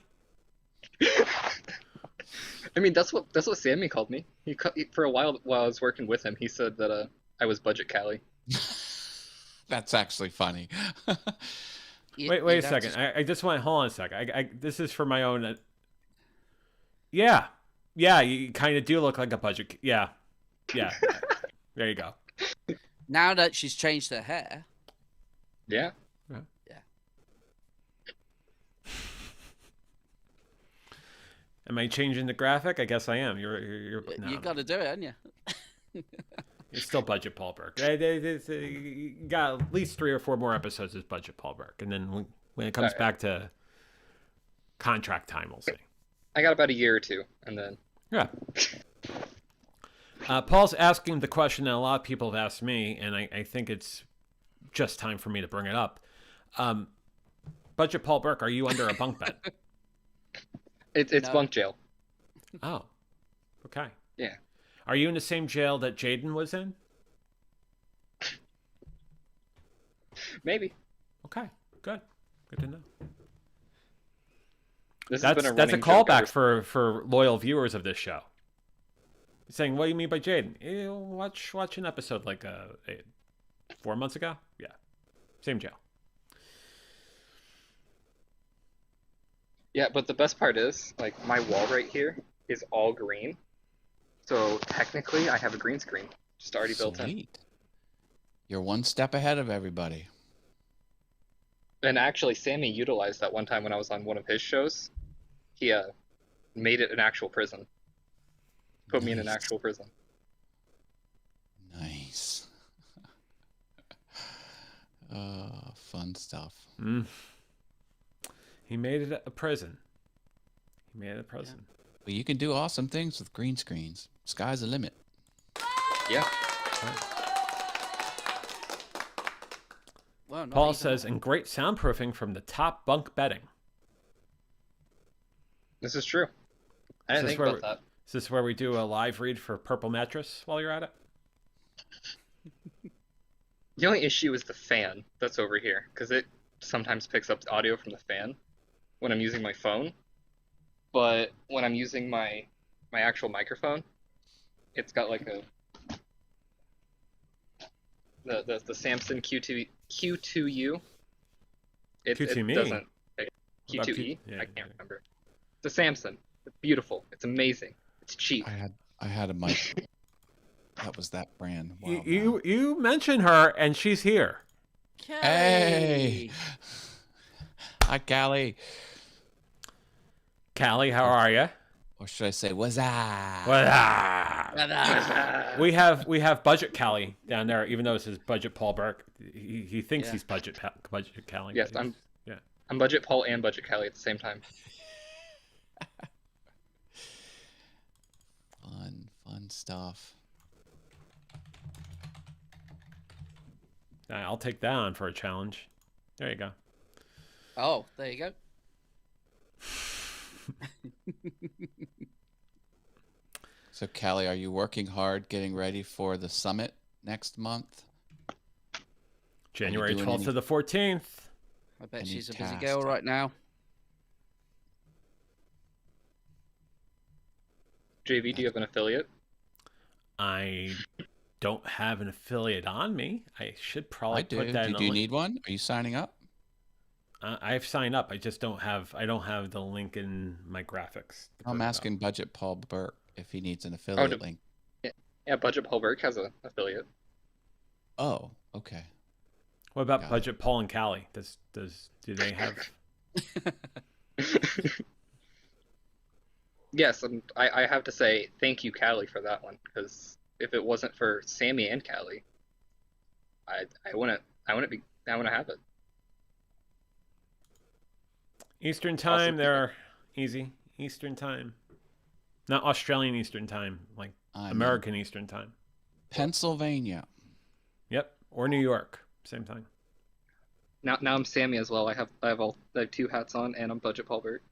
I mean, that's what Sammy called me. For a while I was working with him, he said that I was budget Callie. That's actually funny. Wait a second. I just want hold on a second. This is for my own. Yeah, you kind of do look like a budget. Yeah. There you go. Now that she's changed her hair. Yeah. Am I changing the graphic? I guess I am. You're no, You got to do it, haven't you? It's still budget Paul Burke. You got at least 3 or 4 more episodes as budget Paul Burke, and then when it comes back to contract time, we'll see. I got about a year or two, and then Yeah. Paul's asking the question that a lot of people have asked me, and I think it's just time for me to bring it up. Budget Paul Burke, are you under a bunk bed? it's No. bunk jail. Oh, okay. Yeah. Are you in the same jail that Jaden was in? Maybe. Okay, good. Good to know. This has That's been a a running joke callback ever- for loyal viewers of this show. Saying, what do you mean by Jaden? Watch an episode like 4 months ago? Yeah. Same jail. Yeah, but the best part is, like, my wall right here is all green. So technically, I have a green screen just already built in. Sweet. You're one step ahead of everybody. And actually, Sammy utilized that one time when I was on one of his shows. He made it an actual prison. Put me in an Nice. actual prison. Nice. Fun stuff. Mm. He made it a prison. He made it a prison. But you can do awesome things with green screens. Sky's the limit. Yeah. Well, not Paul even. says, and great soundproofing from the top bunk bedding. This is true. I didn't Is think this about that. Is this where we do a live read for Purple Mattress while you're at it? The only issue is the fan that's over here, because it sometimes picks up audio from the fan when I'm using my phone. But when I'm using my actual microphone, it's got like the Samson Q2U. It Q2Me? doesn't What about Q2E. Yeah, I can't yeah. remember. It's a Samson. It's beautiful. It's amazing. It's cheap. I had a mic. That was that brand. a while back. You mention her, and she's here. Hey. Hi, Callie. Callie, how are you? Or should I say, what's up? We have budget Callie down there, even though this is budget Paul Burke. He thinks Yeah. he's budget Callie. Yes, but he's- I'm budget Paul and budget Callie at the same time. Fun stuff. I'll take that on for a challenge. There you go. Oh, there you go. So, Callie, are you working hard getting ready for the summit next month? January doing 12th any- to the 14th. I bet Any she's a busy tasks? girl right now. JV, do you have an affiliate? I don't have an affiliate on me. I should probably I do. put that in Do the you link. need one? Are you signing up? I've signed up. I just don't have. I don't have the link in my graphics. to put I'm it up. asking Budget Paul Burke if he needs an affiliate to- link. Yeah, Budget Paul Burke has an affiliate. Oh, okay. What about Got it. budget Paul and Callie? Do they have? Yes, and I have to say thank you, Callie, for that one, because if it wasn't for Sammy and Callie, I wouldn't have it. Eastern time, Also- they're easy. Eastern time. Not Australian Eastern time, like I'm in American Eastern time. Pennsylvania. Yep. Or New York, same time. Now I'm Sammy as well. I have 2 hats on, and I'm budget Paul Burke.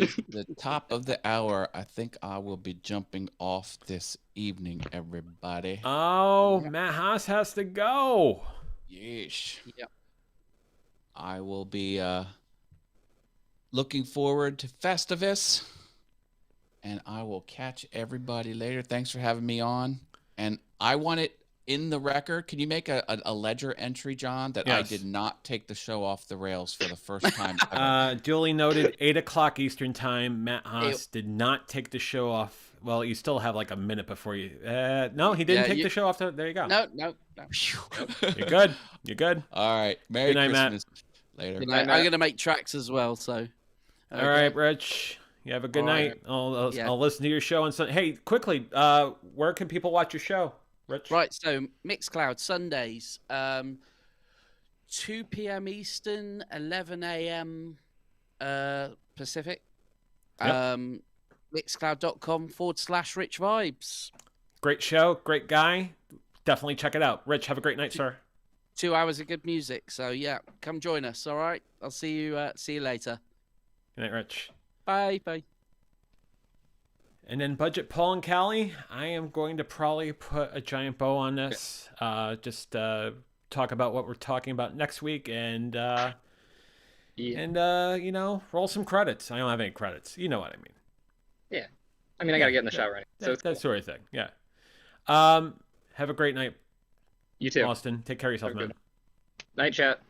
is the top of the hour. I think I will be jumping off this evening, everybody. Oh, Yep. Matt Haas has to go. Yeesh. Yep. I will be looking forward to Festivus, and I will catch everybody later. Thanks for having me on. And I want it in the record. Can you make a ledger entry, John, that I Yes. did not take the show off the rails for the first time ever? Duly noted, 8 o'clock Eastern time. Matt Haas did not take the show off. Well, you still have like a minute before you. No, he didn't Yeah, take the show off. There you go. No. You're good. You're good. All right. Merry Good night, Matt. Christmas. Later. You know, Night, I'm Matt. going to make tracks as well, so. All right, Rich. You have a good All night. right. I'll listen to your show on Sunday. Hey, quickly, where can people watch your show, Rich? Right, so Mixcloud Sundays, 2 p.m. Eastern, 11 a.m. Pacific. Yep. Mixcloud.com/Rich Vibes. Great show. Great guy. Definitely check it out. Rich, have a great night, sir. 2 hours of good music. So yeah, come join us. All right. I'll see you later. Good night, Rich. Bye. And then Budget Paul and Callie, I am going to probably put a giant bow on this. Just talk about what we're talking about next week and roll some credits. I don't have any credits. You know what I mean. Yeah. I mean, I gotta get in the shower anyway, so it's that cool. sort of thing. Yeah. Have a great night, You too. Austin. Take care of yourself, Have a man. good night, chat.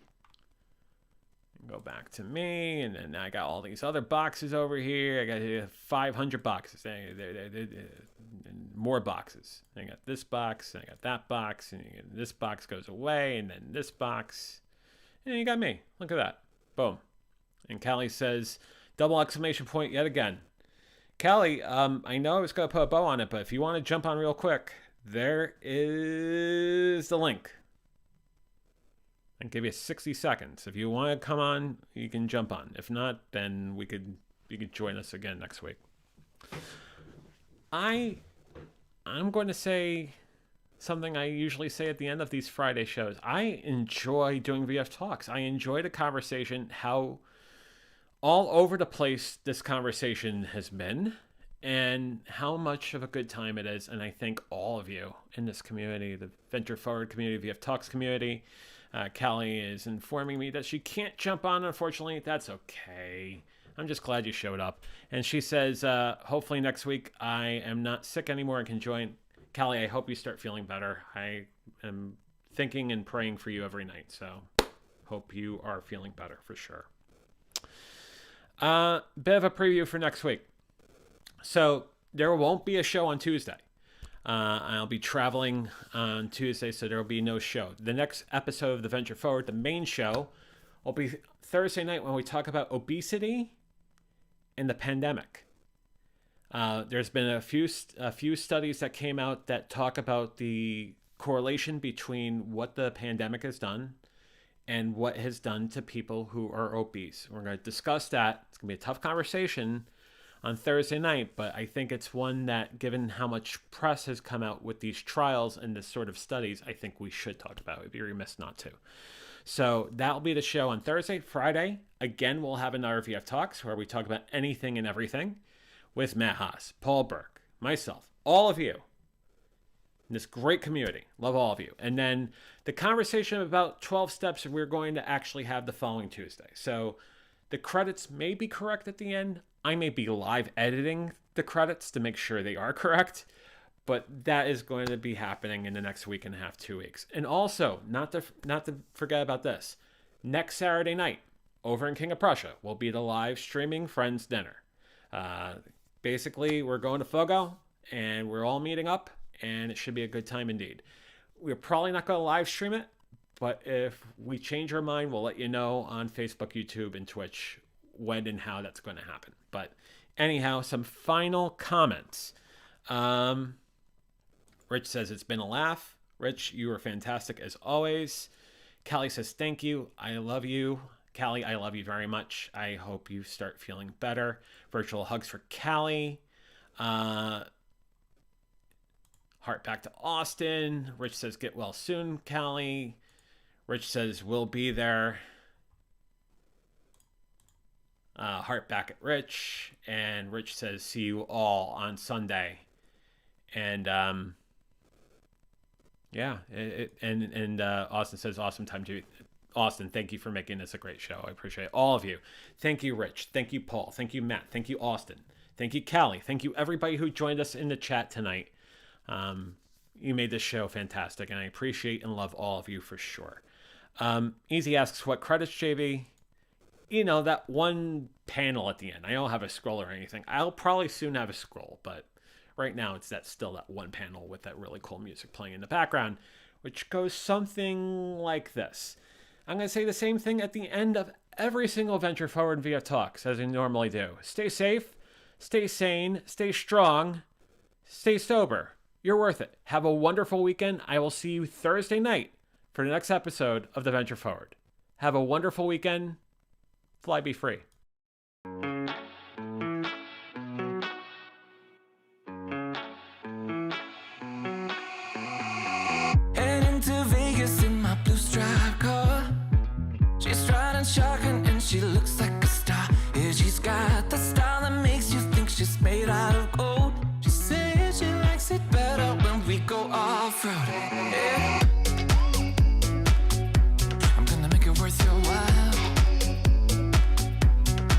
Go back to me, and then I got all these other boxes over here. I got 500 boxes, and more boxes. I got this box, and I got that box, and this box goes away, and then this box, and you got me. Look at that, boom. And Callie says, double exclamation point yet again. Callie, I know I was gonna put a bow on it, but if you want to jump on real quick, there is the link. And give you 60 seconds. If you want to come on, you can jump on. If not, then you could join us again next week. I'm going to say something I usually say at the end of these Friday shows. I enjoy doing VF Talks. I enjoy the conversation, how all over the place this conversation has been, and how much of a good time it is. And I thank all of you in this community, the Venture Forward community, VF Talks community. Callie is informing me that she can't jump on, unfortunately. That's okay. I'm just glad you showed up. And she says, hopefully next week I am not sick anymore and can join. Callie, I hope you start feeling better. I am thinking and praying for you every night. So hope you are feeling better for sure. Bit of a preview for next week. So there won't be a show on Tuesday. I'll be traveling on Tuesday, so there will be no show. The next episode of the Venture Forward, the main show, will be Thursday night when we talk about obesity and the pandemic. There's been a few studies that came out that talk about the correlation between what the pandemic has done and what has done to people who are obese. We're going to discuss that. It's going to be a tough conversation on Thursday night, but I think it's one that, given how much press has come out with these trials and this sort of studies, I think we should talk about. It'd be remiss not to. So that'll be the show on Thursday. Friday, again, we'll have another VF Talks where we talk about anything and everything with Matt Haas, Paul Burke, myself, all of you. This great community. Love all of you. And then the conversation about 12 steps we're going to actually have the following Tuesday. So the credits may be correct at the end. I may be live editing the credits to make sure they are correct, but that is going to be happening in the next week and a half, 2 weeks. And also, not to forget about this, next Saturday night over in King of Prussia will be the live streaming Friends Dinner. Basically, we're going to Fogo, and we're all meeting up, and it should be a good time indeed. We're probably not going to live stream it, but if we change our mind, we'll let you know on Facebook, YouTube, and Twitch when and how that's going to happen. But anyhow, some final comments. Rich says it's been a laugh. Rich, you are fantastic as always. Callie says thank you. I love you. Callie, I love you very much. I hope you start feeling better. Virtual hugs for Callie. Heart back to Austin. Rich says get well soon, Callie. Rich says we'll be there. Heart back at Rich, and Rich says, "See you all on Sunday." And yeah, Austin says, "Awesome time to." Austin, thank you for making this a great show. I appreciate all of you. Thank you, Rich. Thank you, Paul. Thank you, Matt. Thank you, Austin. Thank you, Callie. Thank you, everybody who joined us in the chat tonight. You made this show fantastic, and I appreciate and love all of you for sure. Easy asks, what credits, JV? You know, that one panel at the end. I don't have a scroll or anything. I'll probably soon have a scroll, but right now it's still that one panel with that really cool music playing in the background, which goes something like this. I'm going to say the same thing at the end of every single Venture Forward via Talks, as I normally do. Stay safe, stay sane, stay strong, stay sober. You're worth it. Have a wonderful weekend. I will see you Thursday night for the next episode of the Venture Forward. Have a wonderful weekend. Fly be free. Heading to Vegas in my blue striped car. She's riding shotgun and she looks like a star. Yeah, she's got the style that makes you think she's made out of gold. She says she likes it better when we go off-road. Yeah. I'm gonna make it worth your while.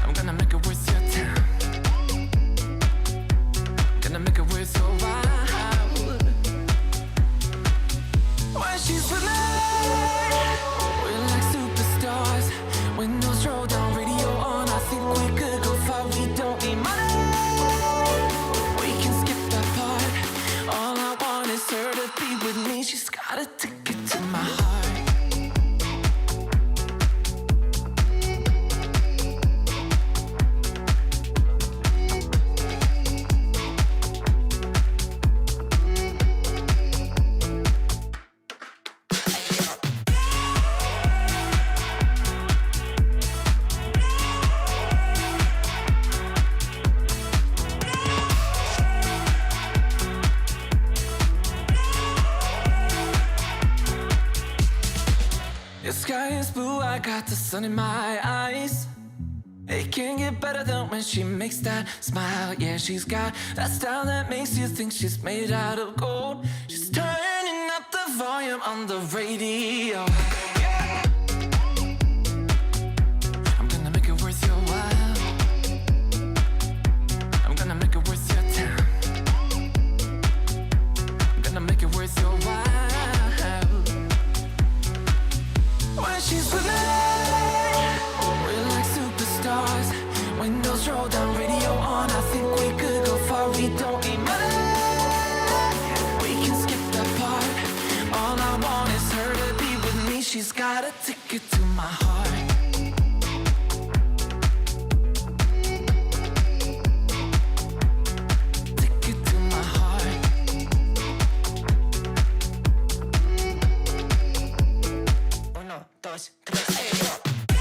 I'm gonna make it worth your time. Gonna make it worth your while. When she's with me, we're like superstars. Windows roll down, radio on. I think we could go far. We don't need money. We can skip that part. All I want is her to be with me. She's got a ticket to my heart. The sky is blue, I got the sun in my eyes. It can't get better than when she makes that smile. Yeah, she's got that style that makes you think she's made out of gold. She's turning up the volume on the radio. Yeah. I'm gonna make it worth your while. I'm gonna make it worth your time. I'm gonna make it worth your while. When she's with me, we're like superstars. Windows roll down, radio on. I think we could go far. We don't need money. We can skip that part. All I want is her to be with me. She's got a ticket to my heart. Ticket to my heart. 1, 2, 3,